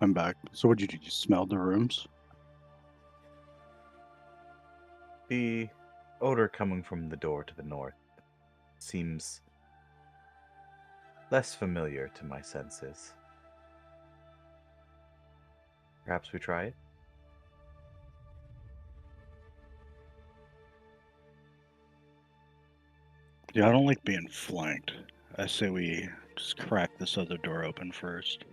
I'm back. So what did you do? You smell the rooms? The odor coming from the door to the north seems less familiar to my senses. Perhaps we try it? Yeah, I don't like being flanked. I say we just crack this other door open first.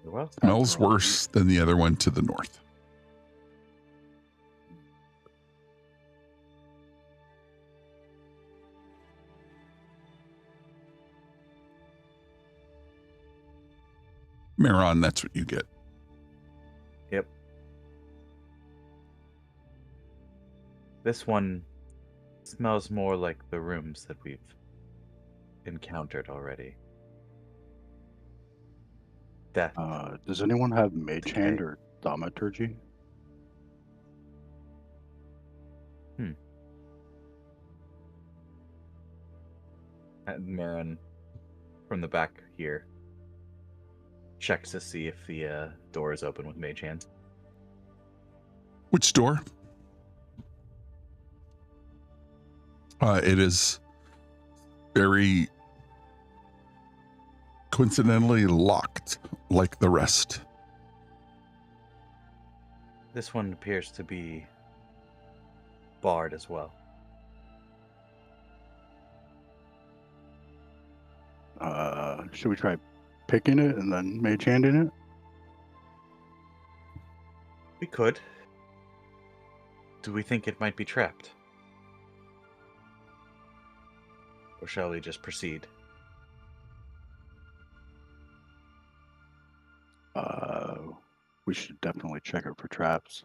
Well, Smells After all, worse than the other one to the north. Maeron, that's what you get. yep. This one smells more like the rooms that we've encountered already. Death. Does anyone have mage hand Okay. or thaumaturgy? And Maeron, from the back here, checks to see if the door is open with mage hand. Which door? It is very coincidentally locked like the rest. This one appears to be barred as well. Should we try picking it and then mage handing it? We could. Do we think it might be trapped? Or shall we just proceed? We should definitely check it for traps.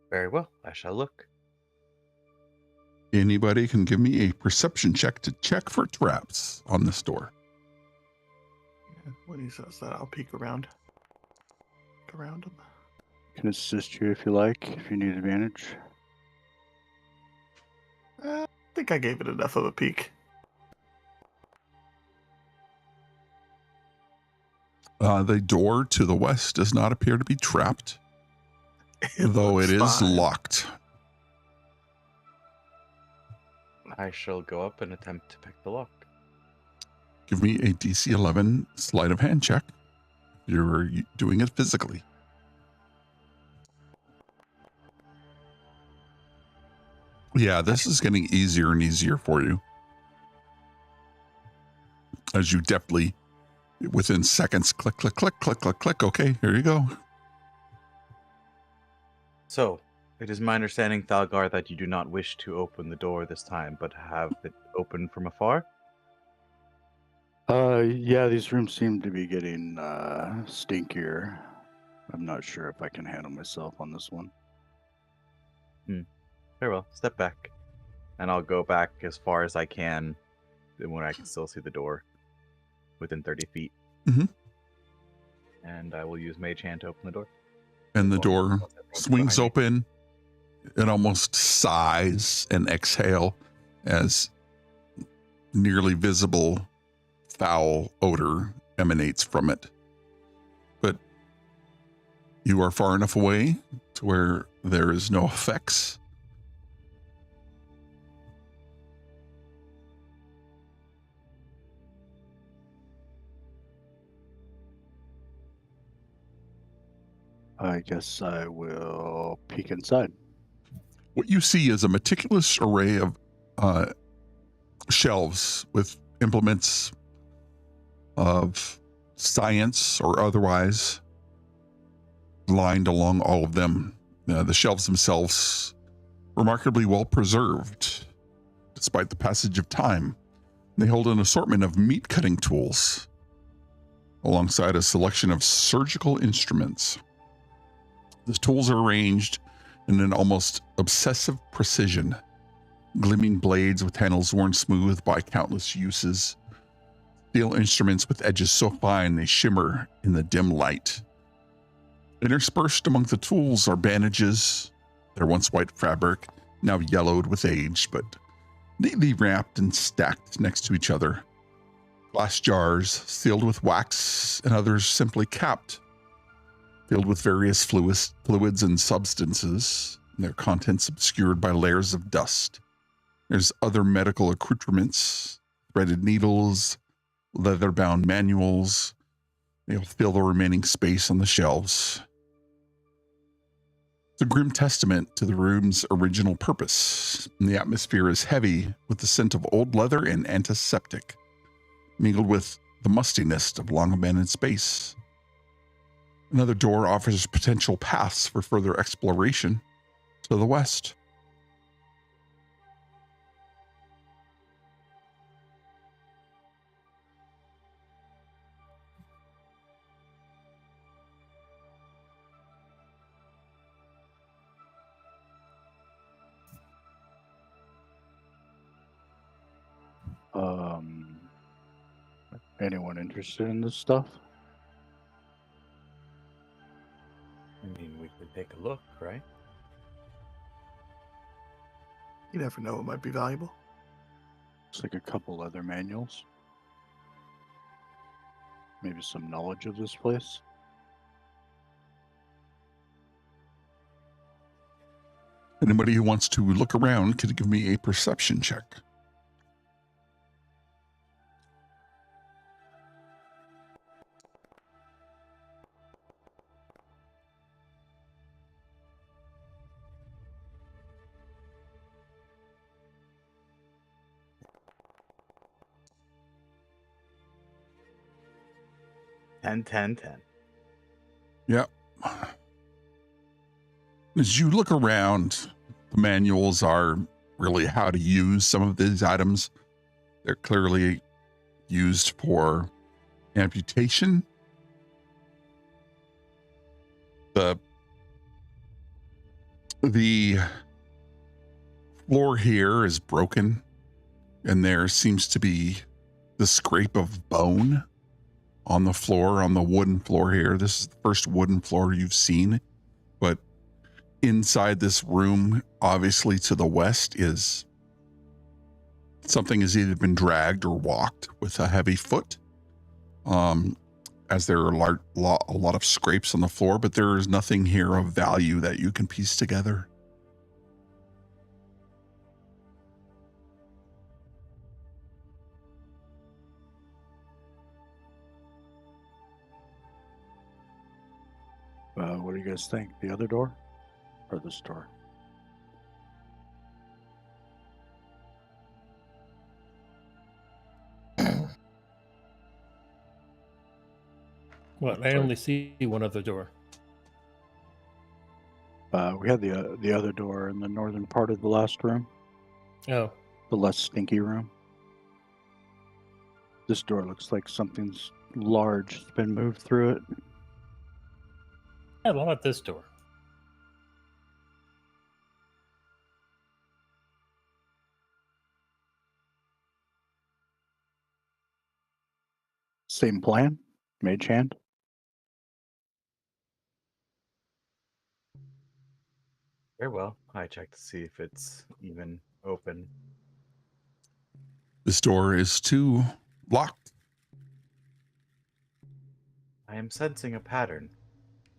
Very well, I shall look. Anybody can give me a perception check to check for traps on this door. Yeah, when he says that, I'll peek around. Look around him. Can assist you if you like, if you need advantage. I think I gave it enough of a peek. The door to the west does not appear to be trapped, though it looks is fine. locked. I shall go up and attempt to pick the lock. Give me a DC 11 sleight of hand check. You're doing it physically. Yeah, this is getting easier and easier for you. As you deftly, within seconds, click, click, click, click, click, click. Okay, here you go. So, it is my understanding, Thalgar, that you do not wish to open the door this time, but have it open from afar? Yeah, these rooms seem to be getting stinkier. I'm not sure if I can handle myself on this one. Very well, step back. And I'll go back as far as I can when I can still see the door within 30 feet. Mhm. And I will use Mage Hand to open the door. And the Well, door once everyone's swings behind me. open. It almost sighs and exhale as nearly visible foul odor emanates from it. But you are far enough away to where there is no effects. I guess I will peek inside. What you see is a meticulous array of shelves with implements of science or otherwise lined along all of them. The shelves themselves remarkably well preserved despite the passage of time. They hold an assortment of meat cutting tools alongside a selection of surgical instruments. The tools are arranged in an almost obsessive precision, gleaming blades with handles worn smooth by countless uses, steel instruments with edges so fine they shimmer in the dim light. Interspersed among the tools are bandages, their once white fabric, now yellowed with age, but neatly wrapped and stacked next to each other. Glass jars sealed with wax and others simply capped, filled with various fluids and substances, and their contents obscured by layers of dust. There's other medical accoutrements, threaded needles, leather-bound manuals. They'll fill the remaining space on the shelves. It's a grim testament to the room's original purpose, and the atmosphere is heavy with the scent of old leather and antiseptic, mingled with the mustiness of long-abandoned space. Another door offers potential paths for further exploration to the west. Anyone interested in this stuff? I mean, we could take a look, right? You never know what might be valuable. It's like a couple other manuals. Maybe some knowledge of this place. Anybody who wants to look around could give me a perception check. 10, 10, 10. Yep. As you look around, the manuals are really how to use some of these items. They're clearly used for amputation. The floor here is broken, and there seems to be the scrape of bone on the floor, on the wooden floor here. This is the first wooden floor you've seen, but inside this room, obviously to the west, is something has either been dragged or walked with a heavy foot, as there are a lot of scrapes on the floor, but there is nothing here of value that you can piece together. What do you guys think? The other door or this door? Well, I only see one other door. We had the other door in the northern part of the last room, Oh, the less stinky room. This door looks like something's large has been moved through it. yeah, what about this door? Same plan, mage hand. Very well. I check to see if it's even open. This door is too locked. I am sensing a pattern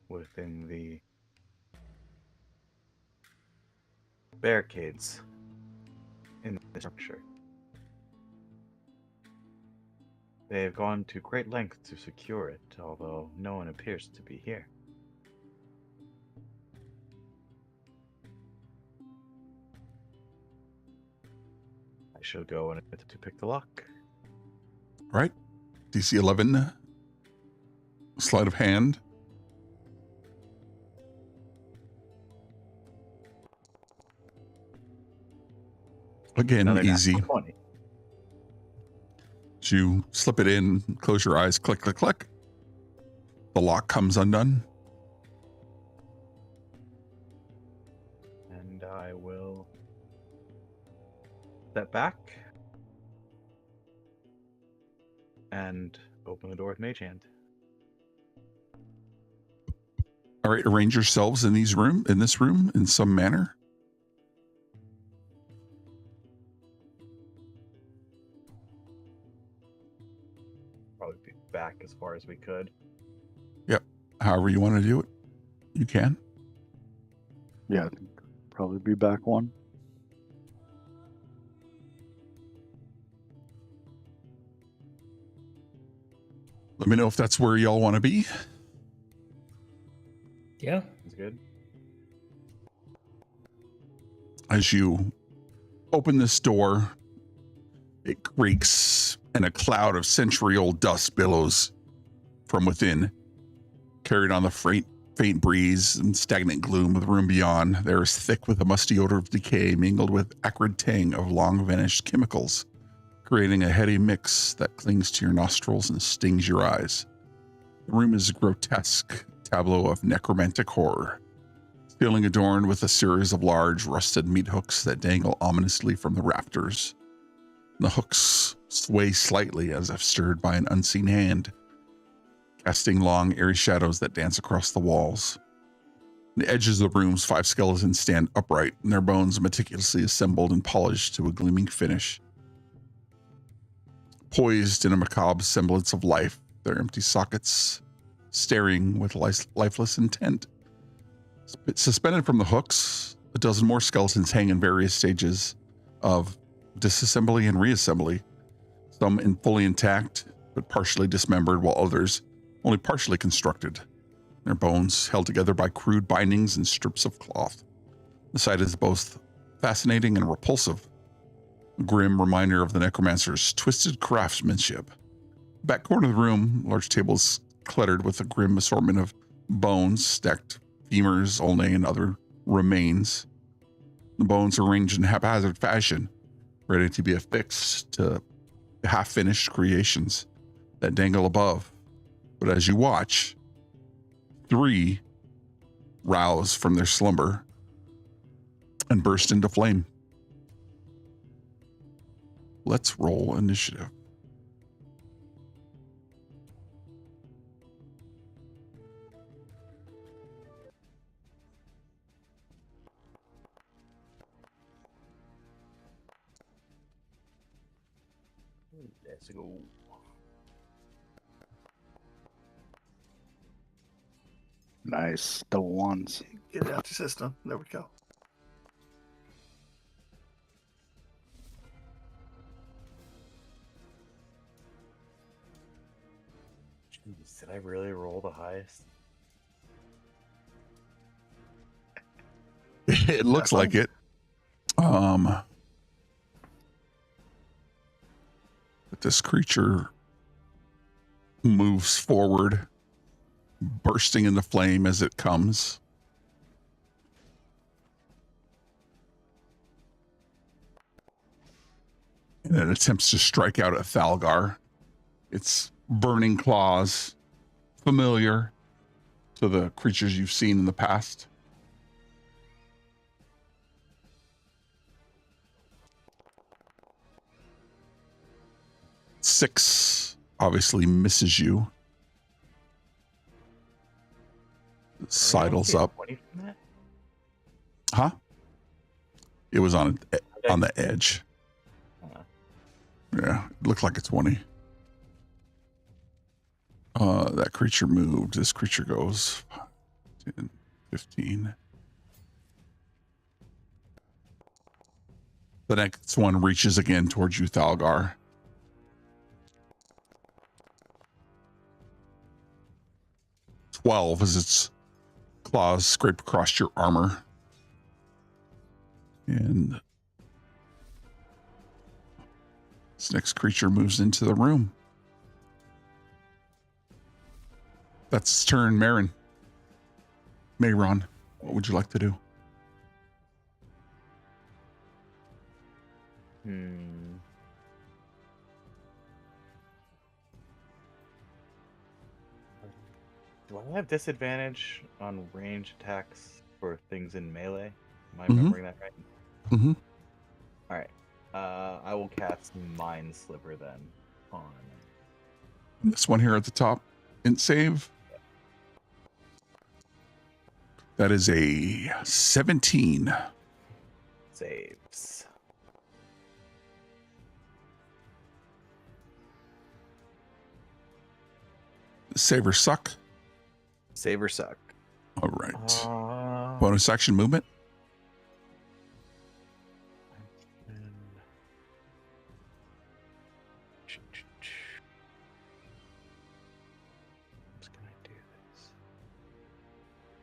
within the barricades in the structure. They have gone to great lengths to secure it, although no one appears to be here. I shall go and attempt to pick the lock. All right. DC 11. Sleight of hand. Again, Another easy. natural 20. As you slip it in, close your eyes, click, click, click. The lock comes undone. And I will step back and open the door with Mage Hand. All right, arrange yourselves in this room in some manner. Probably be back as far as we could. However you want to do it, you can. Yeah, I think probably be back one. Let me know if that's where y'all want to be. Yeah. Sounds good. As you open this door, it creaks and a cloud of century-old dust billows from within, carried on the faint breeze and stagnant gloom of the room beyond. There is thick with a musty odor of decay mingled with acrid tang of long-vanished chemicals, creating a heady mix that clings to your nostrils and stings your eyes. The room is a grotesque tableau of necromantic horror, ceiling adorned with a series of large rusted meat hooks that dangle ominously from the rafters. The hooks sway slightly as if stirred by an unseen hand, casting long, airy shadows that dance across the walls. On the edges of the room's 5 skeletons stand upright, and their bones meticulously assembled and polished to a gleaming finish. Poised in a macabre semblance of life, their empty sockets staring with lifeless intent. Suspended from the hooks, a dozen more skeletons hang in various stages of disassembly and reassembly, some fully intact but partially dismembered, while others only partially constructed, their bones held together by crude bindings and strips of cloth. The sight is both fascinating and repulsive, a grim reminder of the necromancer's twisted craftsmanship. Back corner of the room, a large table is cluttered with a grim assortment of bones, stacked femurs, ulnae, and other remains. The bones are arranged in haphazard fashion, ready to be affixed to half-finished creations that dangle above. But as you watch, 3 rouse from their slumber and burst into flame. Let's roll initiative. Let's go. Nice. The ones. Get it out your system. There we go. Jeez, did I really roll the highest? It looks like it. But this creature moves forward, bursting into flame as it comes. And it attempts to strike out at Thalgar. Its burning claws, familiar to the creatures you've seen in the past. Six obviously misses you. Sidles up. 20 from that? Huh? It was on the edge. Yeah, it looked like a 20. That creature moved. This creature goes 10, 15. The next one reaches again towards you, Thalgar. As its claws scrape across your armor. And this next creature moves into the room. That's its turn, Maeron. Maeron, what would you like to do? Do I have disadvantage on range attacks for things in melee? Am I remembering that right? Mm-hmm. All right. I will cast Mind Sliver then on. This one here at the top. Int save. That is a 17. Saves. Save or suck. Save or suck. All right. Bonus action movement. How can I do this?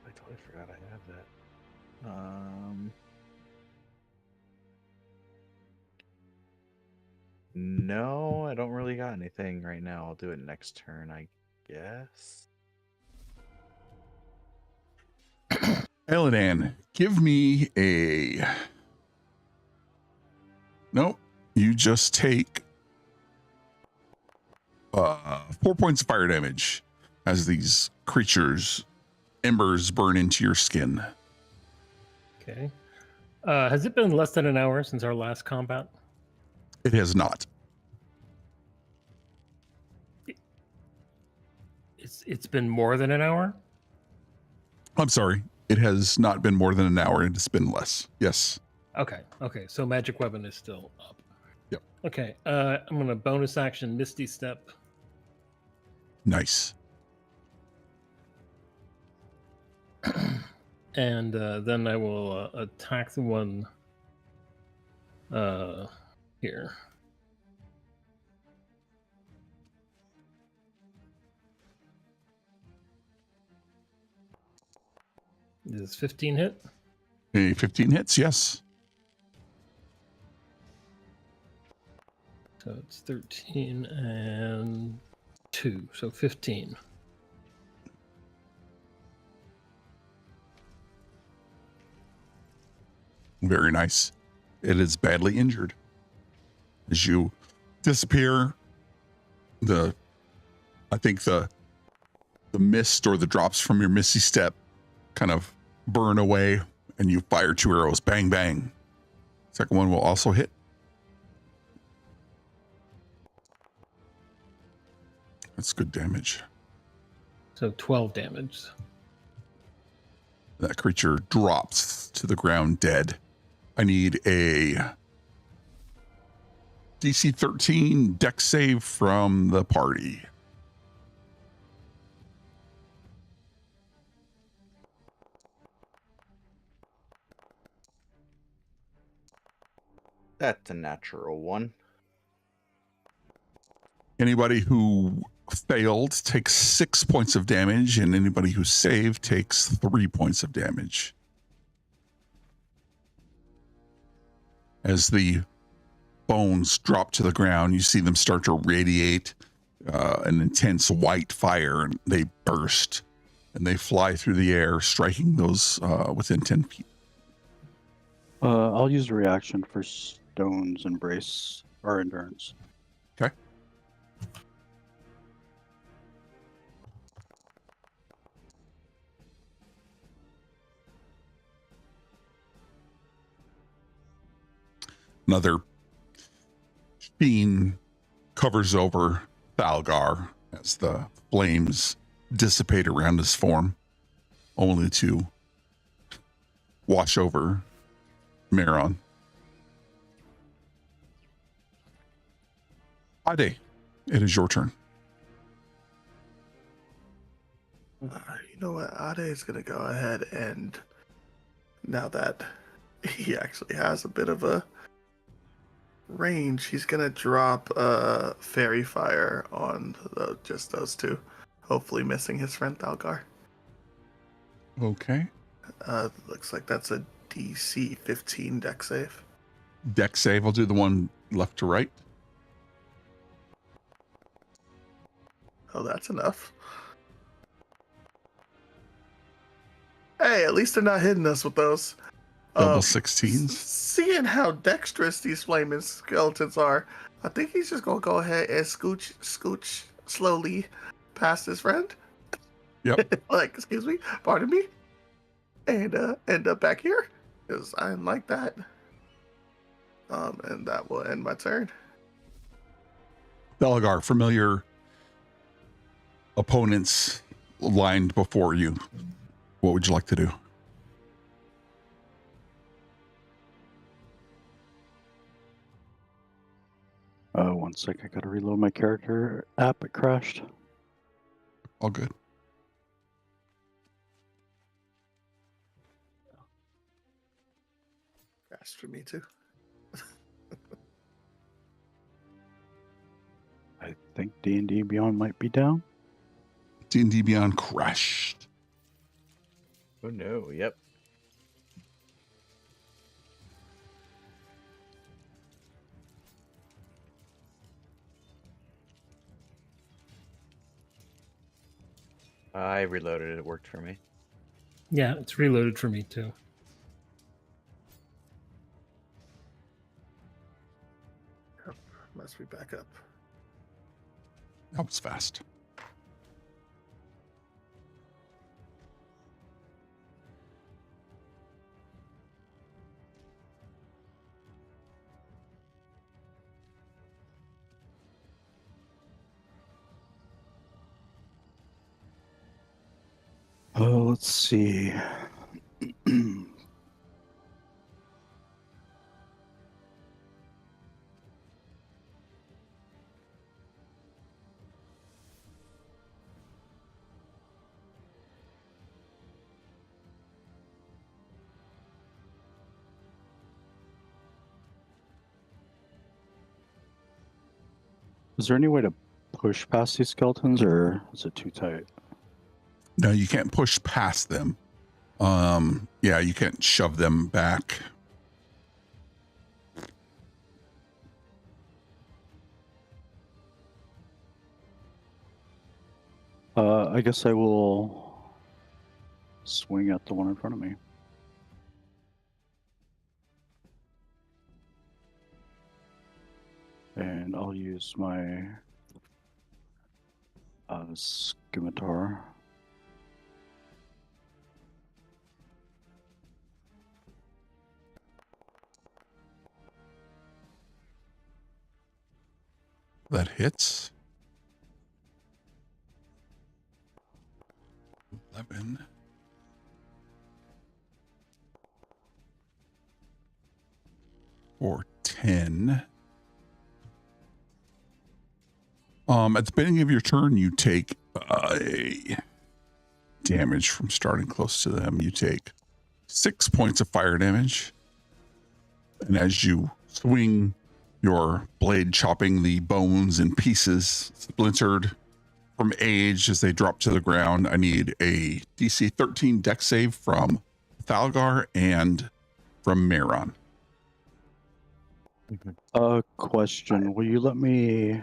I totally forgot I have that. No, I don't really got anything right now. I'll do it next turn, I guess. Eladan, give me a... Nope. You just take 4 points of fire damage as these creatures' embers burn into your skin. Okay. Has it been less than an hour since our last combat? It has not. It's been more than an hour? I'm sorry. It has not been more than an hour. It's been less. Yes. Okay. So magic weapon is still up. Yep. Okay. I'm gonna bonus action Misty Step. Nice. And then I will attack the one here. Does 15 hit? A 15 hits, yes. So it's 13 and 2, so 15. Very nice. It is badly injured. As you disappear, I think the mist or the drops from your misty step kind of burn away, and you fire 2 arrows. Bang, bang. Second one will also hit. That's good damage. So 12 damage. That creature drops to the ground dead. I need a DC 13 dex save from the party. That's a natural one. Anybody who failed takes 6 points of damage, and anybody who saved takes 3 points of damage. As the bones drop to the ground, you see them start to radiate an intense white fire, and they burst, and they fly through the air, striking those within 10 feet. I'll use a reaction for Stone's Embrace or Endurance. Okay. Another sheen covers over Thalgar as the flames dissipate around his form, only to wash over Maeron. Ade, it is your turn. You know what? Ade is going to go ahead and, now that he actually has a bit of a range, he's going to drop Fairy Fire on just those two, hopefully missing his friend Thalgar. Okay. Looks like that's a DC 15 deck save. Deck save. I'll do the one left to right. Oh, that's enough. Hey, at least they're not hitting us with those. Double 16s. Seeing how dexterous these flaming skeletons are, I think he's just gonna go ahead and scooch slowly past his friend. Yep. Like, excuse me, pardon me, and end up back here because I didn't like that. And that will end my turn. Belgar, familiar opponents lined before you. What would you like to do? One sec, I gotta reload my character app. It crashed. All good. Fast for me too. I think D&D Beyond might be down. D&D Beyond crashed. Oh no, yep. I reloaded it. It worked for me. Yeah, it's reloaded for me too. Must be back up. That was fast. Let's see. Is there any way to push past these skeletons, or is it too tight? No, you can't push past them. Yeah, you can't shove them back. I guess I will swing at the one in front of me. And I'll use my scimitar. That hits. 11. Or 10. At the beginning of your turn, you take a damage from starting close to them. You take 6 points of fire damage. And as you swing your blade, chopping the bones in pieces, splintered from age as they drop to the ground, I need a DC 13 dex save from Thalgar and from Maeron. Question. Will you let me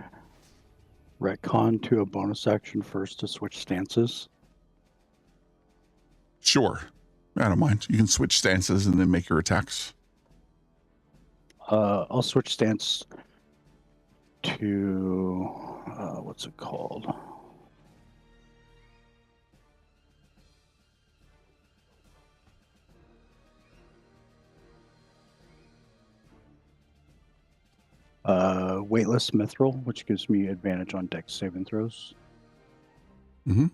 retcon to a bonus action first to switch stances? Sure. I don't mind. You can switch stances and then make your attacks. I'll switch stance to what's it called? Weightless mithril, which gives me advantage on dex saving throws. Mm-hmm.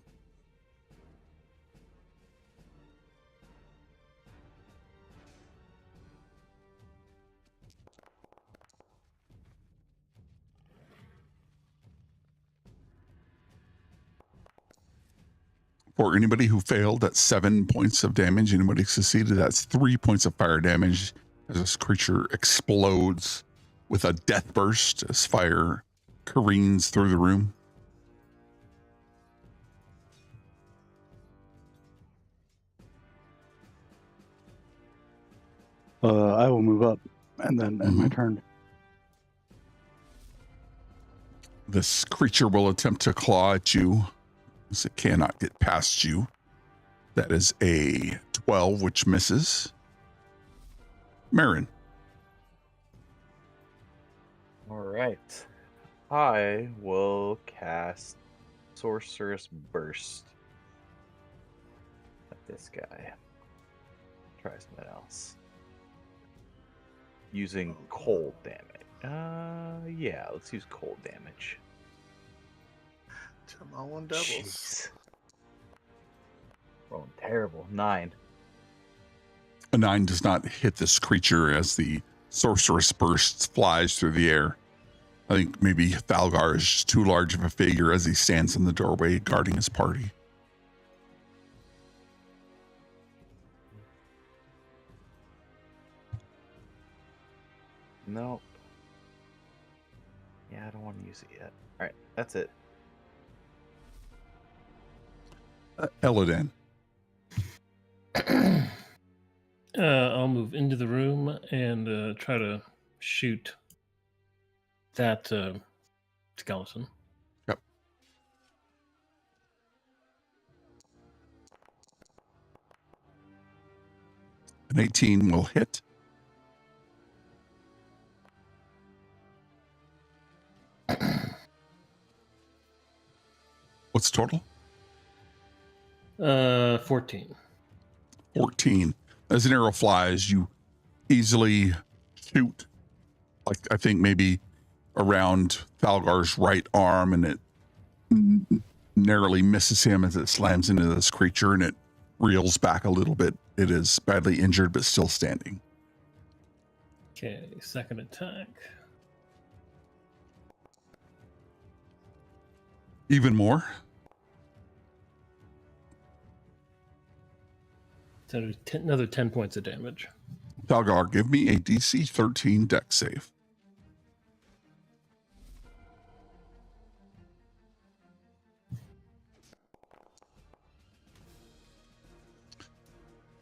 For anybody who failed, that's 7 points of damage. Anybody succeeded, that's 3 points of fire damage as this creature explodes with a death burst as fire careens through the room. I will move up and then end my turn. This creature will attempt to claw at you as it cannot get past you. That is a 12, which misses. Maeron. All right. I will cast Sorcerous Burst at this guy. Try something else. Using cold damage. Yeah, let's use cold damage. Come on, doubles. Jeez. Rolling terrible. 9. A 9 does not hit this creature as the sorceress burst flies through the air. I think maybe Thalgar is just too large of a figure as he stands in the doorway guarding his party. Nope. Yeah, I don't want to use it yet. All right, that's it. Elladan. I'll move into the room and try to shoot that skeleton. Yep. An 18 will hit. What's total? 14. 14. As an arrow flies, you easily shoot, like I think maybe around Thalgar's right arm, and it narrowly misses him as it slams into this creature, and it reels back a little bit. It is badly injured, but still standing. Okay, second attack. Even more. So another 10 points of damage. Thalgar, give me a DC 13 dex save.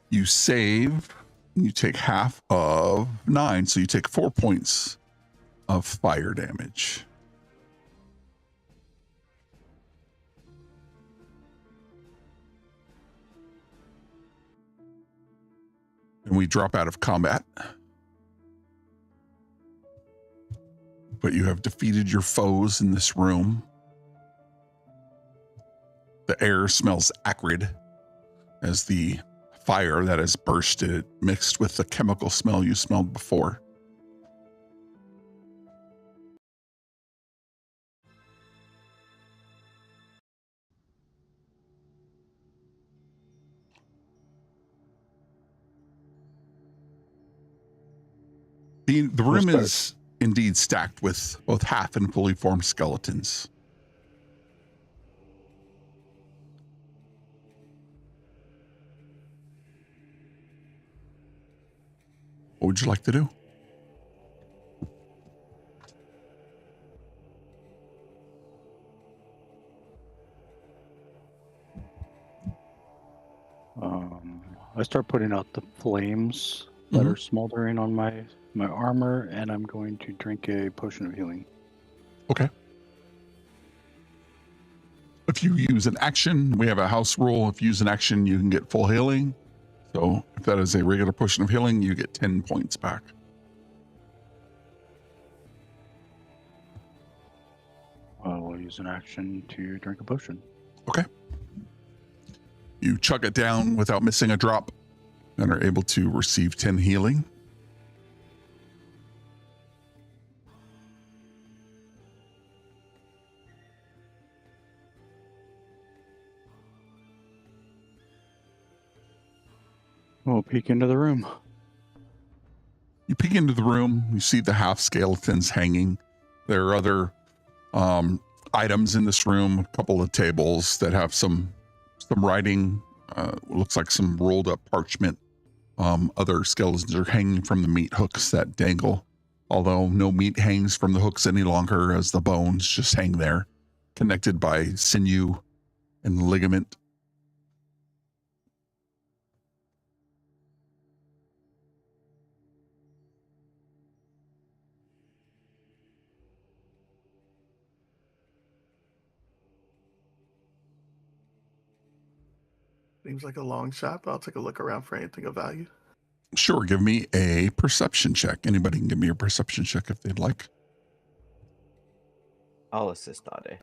You save, you take half of 9, so you take 4 points of fire damage. And we drop out of combat. but you have defeated your foes in this room. The air smells acrid as the fire that has bursted mixed with the chemical smell you smelled before. The room is indeed stacked with both half and fully formed skeletons. What would you like to do? I start putting out the flames that are smoldering on my armor, and I'm going to drink a potion of healing. Okay. If you use an action, we have a house rule. If you use an action, you can get full healing. So if that is a regular potion of healing, you get 10 points back. We'll use an action to drink a potion. Okay. You chug it down without missing a drop and are able to receive 10 healing. We'll peek into the room. You peek into the room, you see the half skeletons hanging. There are other items in this room, a couple of tables that have some writing, looks like some rolled up parchment. Other skeletons are hanging from the meat hooks that dangle, although no meat hangs from the hooks any longer, as the bones just hang there, connected by sinew and ligament. Seems like a long shot, but I'll take a look around for anything of value. Sure, give me a perception check. Anybody can give me a perception check if they'd like. I'll assist Ade.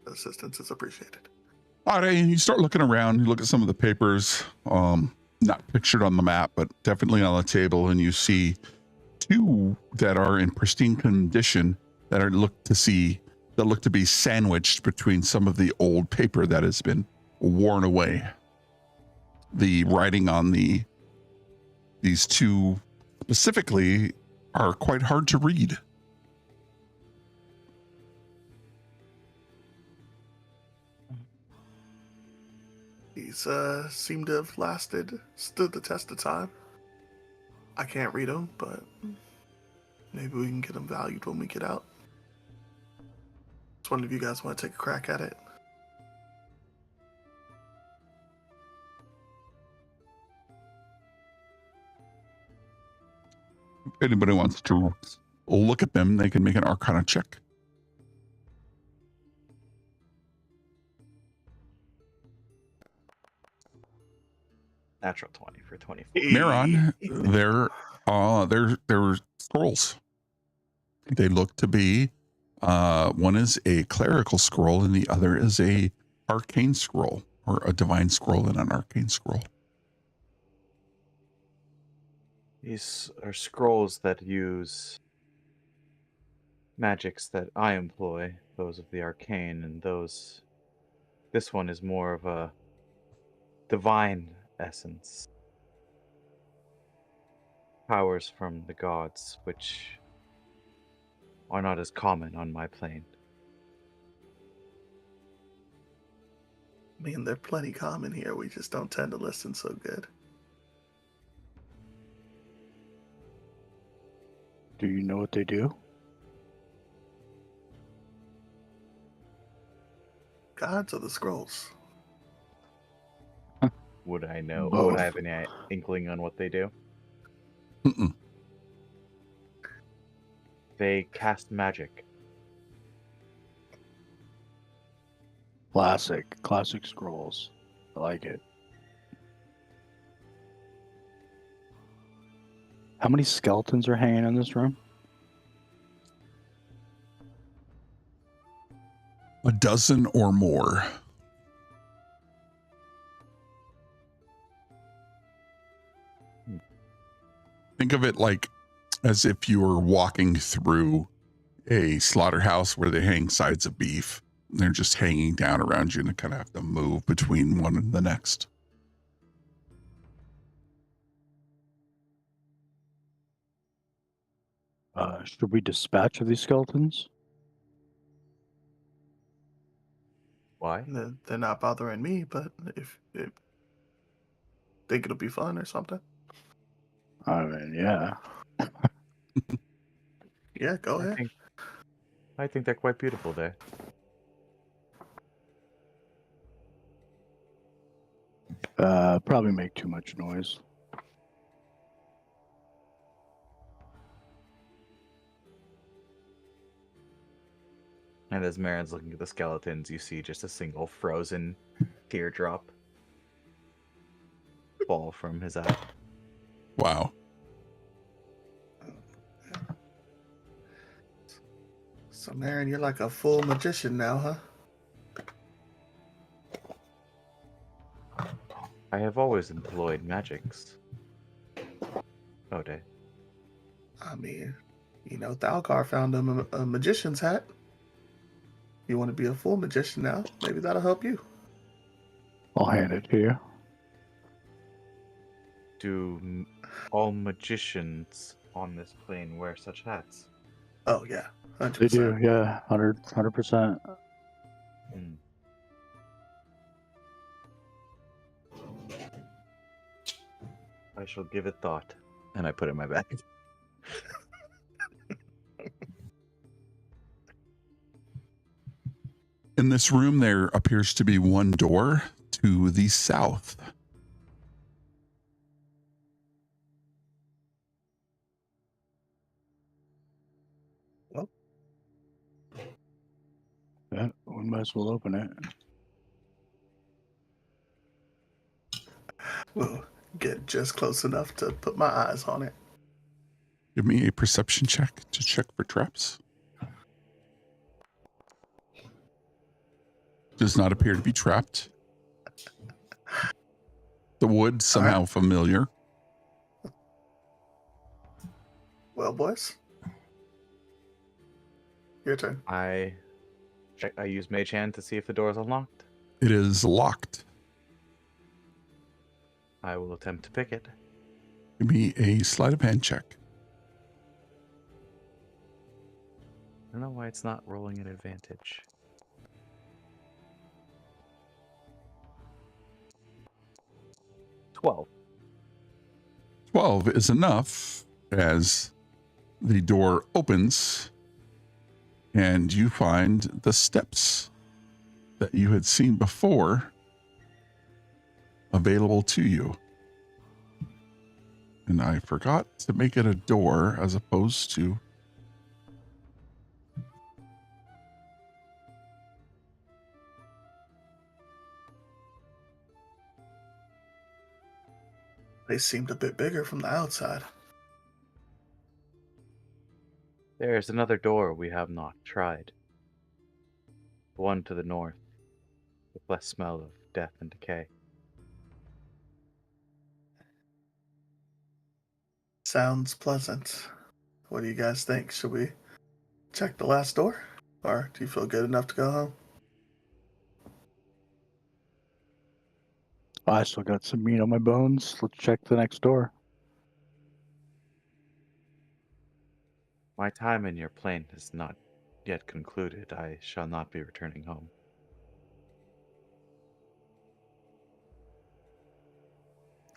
Assistance is appreciated. All right, you start looking around. You look at some of the papers, not pictured on the map, but definitely on the table, and you see two that are in pristine condition that look to be sandwiched between some of the old paper that has been worn away. The writing on these two specifically are quite hard to read. These seem to have stood the test of time. I can't read them, but maybe we can get them valued when we get out. Does one of you guys want to take a crack at it? If anybody wants to look at them, they can make an Arcana check. Natural 20 for 24. Maeron, they're scrolls. They look to be, one is a clerical scroll and the other is a arcane scroll, or a divine scroll and an arcane scroll. These are scrolls that use magics that I employ, those of the arcane, and this one is more of a divine essence. Powers from the gods, which are not as common on my plane. I mean, they're plenty common here. We just don't tend to listen so good. Do you know what they do? Gods or the scrolls? Would I know? Both. Would I have any inkling on what they do? Mm-mm. They cast magic. Classic scrolls. I like it. How many skeletons are hanging in this room? A dozen or more. Think of it like as if you were walking through a slaughterhouse where they hang sides of beef. They're just hanging down around you and you kind of have to move between one and the next. Should we dispatch of these skeletons? Why? They're not bothering me, but if think it'll be fun or something, I mean, yeah. yeah, go I ahead. think they're quite beautiful there. Probably make too much noise. And as Maeron's looking at the skeletons, you see just a single frozen teardrop fall from his eye. Wow. So, Maeron, you're like a full magician now, huh? I have always employed magics. Ode. I mean, Thalgar found a magician's hat. You want to be a full magician now? Maybe that'll help you. I'll hand it to you. Do all magicians on this plane wear such hats? Oh yeah, 100%. They do, yeah, 100%. Hmm. I shall give it thought. And I put it in my bag. In this room, there appears to be one door to the south. Yeah, we might as well open it. We'll get just close enough to put my eyes on it. Give me a perception check to check for traps. Does not appear to be trapped. The wood somehow familiar. Well, boys, your turn. I use Mage Hand to see if the door is unlocked. It is locked. I will attempt to pick it. Give me a sleight of hand check. I don't know why it's not rolling at advantage. $12. 12 is enough as the door opens and you find the steps that you had seen before available to you. And I forgot to make it a door as opposed to They seemed a bit bigger from the outside. There's another door we have not tried. The one to the north, with less smell of death and decay. Sounds pleasant. What do you guys think? Should we check the last door? Or do you feel good enough to go home? I still got some meat on my bones. Let's check the next door. My time in your plane has not yet concluded. I shall not be returning home.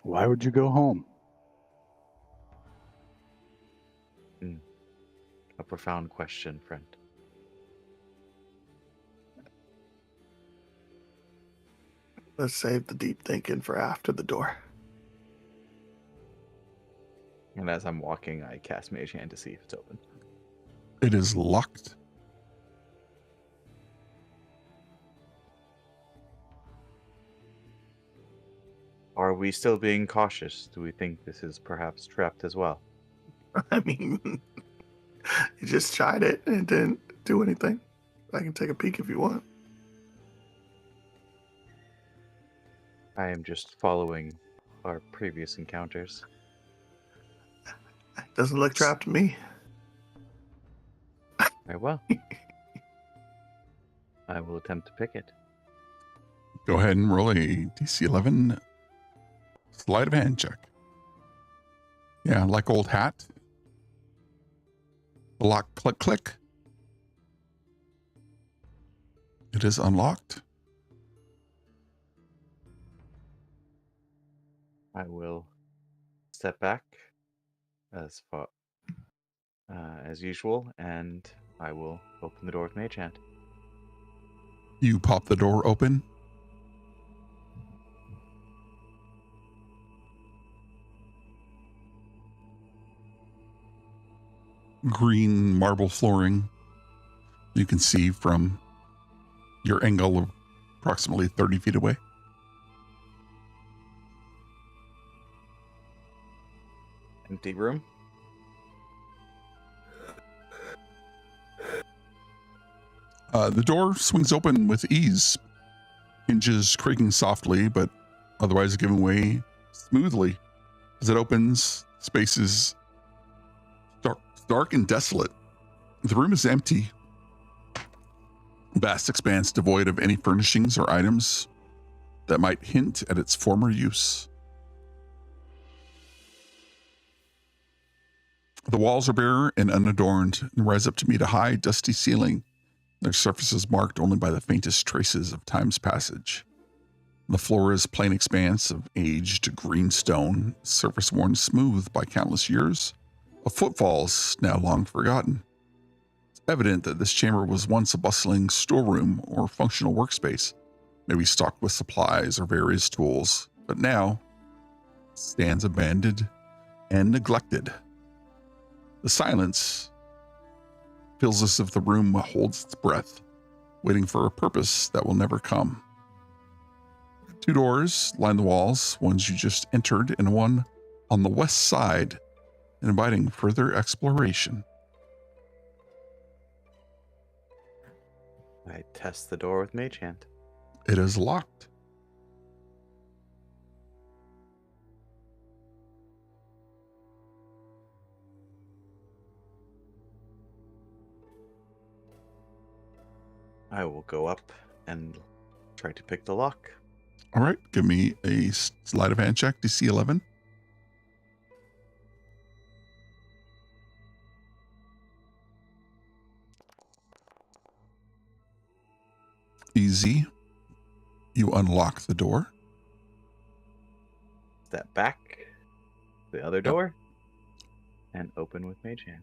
Why would you go home? A profound question, friend. Let's save the deep thinking for after the door. And as I'm walking, I cast Mage Hand to see if it's open. it is locked. Are we still being cautious? Do we think this is perhaps trapped as well? I mean, you just tried it and it didn't do anything. I can take a peek if you want. I am just following our previous encounters. It doesn't look trapped to me. Very well. I will attempt to pick it. Go ahead and roll a DC 11 sleight of hand check. Yeah, like old hat. The lock, click, click. It is unlocked. I will step back as far as usual, and I will open the door with Mage Hand. You pop the door open. Green marble flooring. You can see from your angle of approximately 30 feet away. Empty room. The door swings open with ease, hinges creaking softly, but otherwise giving way smoothly. As it opens, space is dark and desolate. The room is empty. Vast expanse devoid of any furnishings or items that might hint at its former use. The walls are bare and unadorned and rise up to meet a high, dusty ceiling, their surfaces marked only by the faintest traces of time's passage. The floor is plain expanse of aged green stone, surface worn smooth by countless years of footfalls now long forgotten. It's evident that this chamber was once a bustling storeroom or functional workspace, maybe stocked with supplies or various tools, but now stands abandoned and neglected. The silence feels as if the room holds its breath, waiting for a purpose that will never come. 2 doors line the walls, ones you just entered and one on the west side, inviting further exploration. I test the door with Mage Hand. It is locked. I will go up and try to pick the lock. All right, give me a sleight of hand check, DC 11. Easy. You unlock the door. Step back the other door and open with Mage Hand.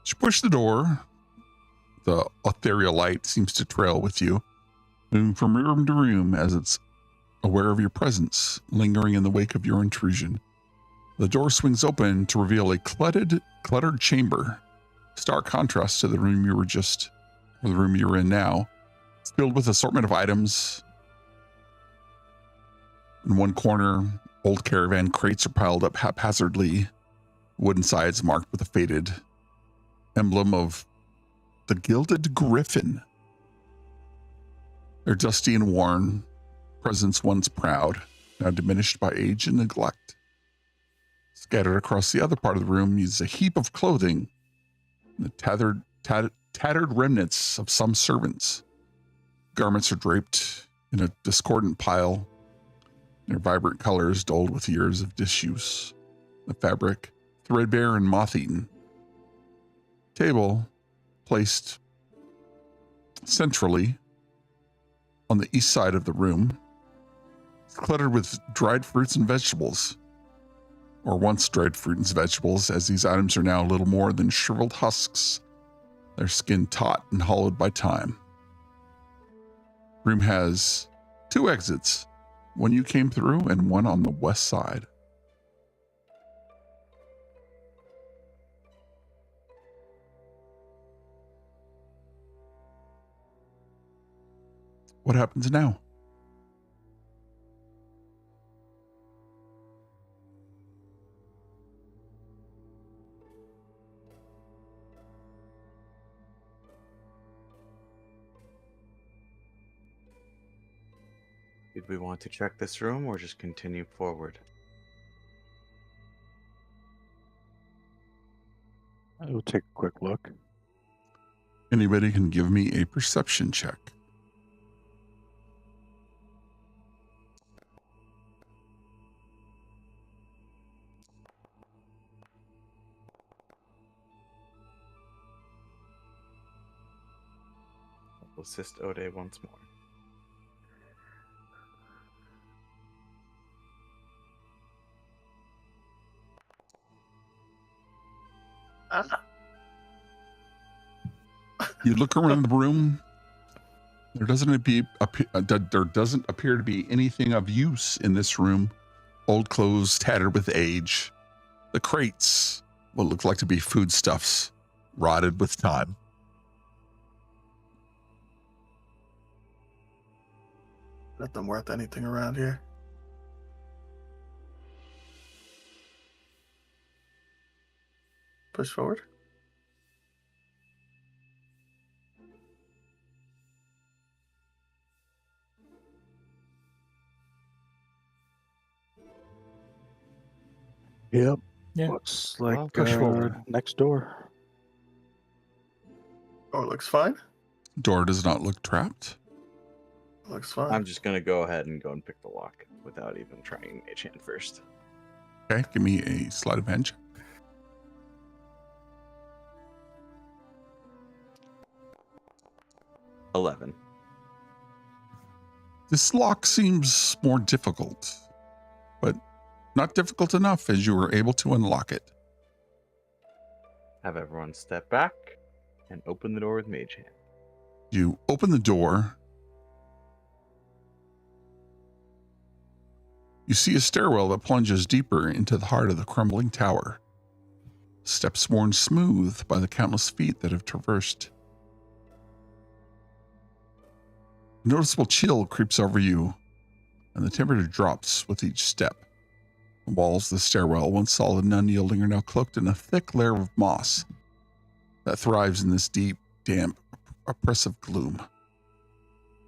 As you push the door, the ethereal light seems to trail with you, moving from room to room as it's aware of your presence, lingering in the wake of your intrusion. The door swings open to reveal a cluttered chamber, stark contrast to the room you were in now. It's filled with assortment of items. In one corner, old caravan crates are piled up haphazardly, wooden sides marked with a faded emblem of the Gilded Griffin. They're dusty and worn, presence once proud, now diminished by age and neglect. Scattered across the other part of the room is a heap of clothing, the tattered remnants of some servants. Garments are draped in a discordant pile, their vibrant colors dulled with years of disuse. The fabric, threadbare and moth-eaten. Table, placed centrally on the east side of the room, is cluttered with dried fruits and vegetables, or once dried fruits and vegetables, as these items are now little more than shriveled husks, their skin taut and hollowed by time. The room has 2 exits, one you came through and one on the west side. What happens now? Did we want to check this room or just continue forward? I will take a quick look. Anybody can give me a perception check. I'll assist Ode once more. You look around the room. There doesn't appear to be anything of use in this room. Old clothes tattered with age. The crates, what look like to be foodstuffs, rotted with time. Nothing worth anything around here. Push forward. Yep. Yeah. Looks like Well, push forward. next door. Oh, it looks fine. Door does not look trapped. Looks fine. I'm just going to go ahead and go and pick the lock without even trying Mage Hand first. Okay, give me a sleight of hand check. $11. This lock seems more difficult, but not difficult enough as you were able to unlock it. Have everyone step back and open the door with Mage Hand. You open the door. You see a stairwell that plunges deeper into the heart of the crumbling tower. Steps worn smooth by the countless feet that have traversed. A noticeable chill creeps over you, and the temperature drops with each step. The walls of the stairwell, once solid and unyielding, are now cloaked in a thick layer of moss that thrives in this deep, damp, oppressive gloom.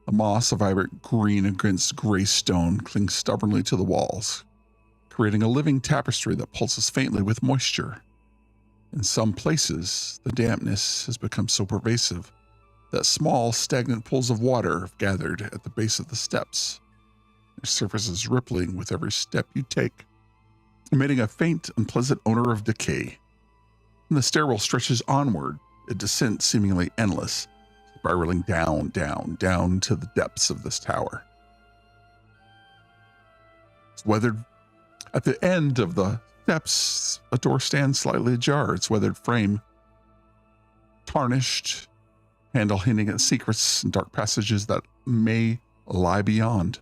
The moss, a vibrant green against gray stone, clings stubbornly to the walls, creating a living tapestry that pulses faintly with moisture. In some places, the dampness has become so pervasive that small, stagnant pools of water have gathered at the base of the steps, their surfaces rippling with every step you take, emitting a faint, unpleasant odor of decay. And the stairwell stretches onward, a descent seemingly endless, spiraling down, down, down to the depths of this tower. It's weathered. At the end of the steps, a door stands slightly ajar, its weathered frame tarnished, handle hinting at secrets and dark passages that may lie beyond.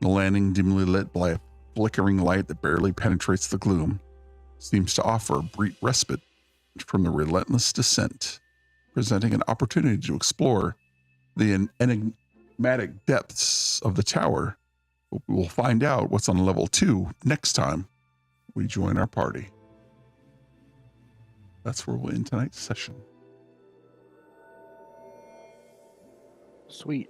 The landing, dimly lit by a flickering light that barely penetrates the gloom, seems to offer a brief respite from the relentless descent, presenting an opportunity to explore the enigmatic depths of the tower. We will find out what's on level 2 next time we join our party. That's where we'll end tonight's session. Sweet.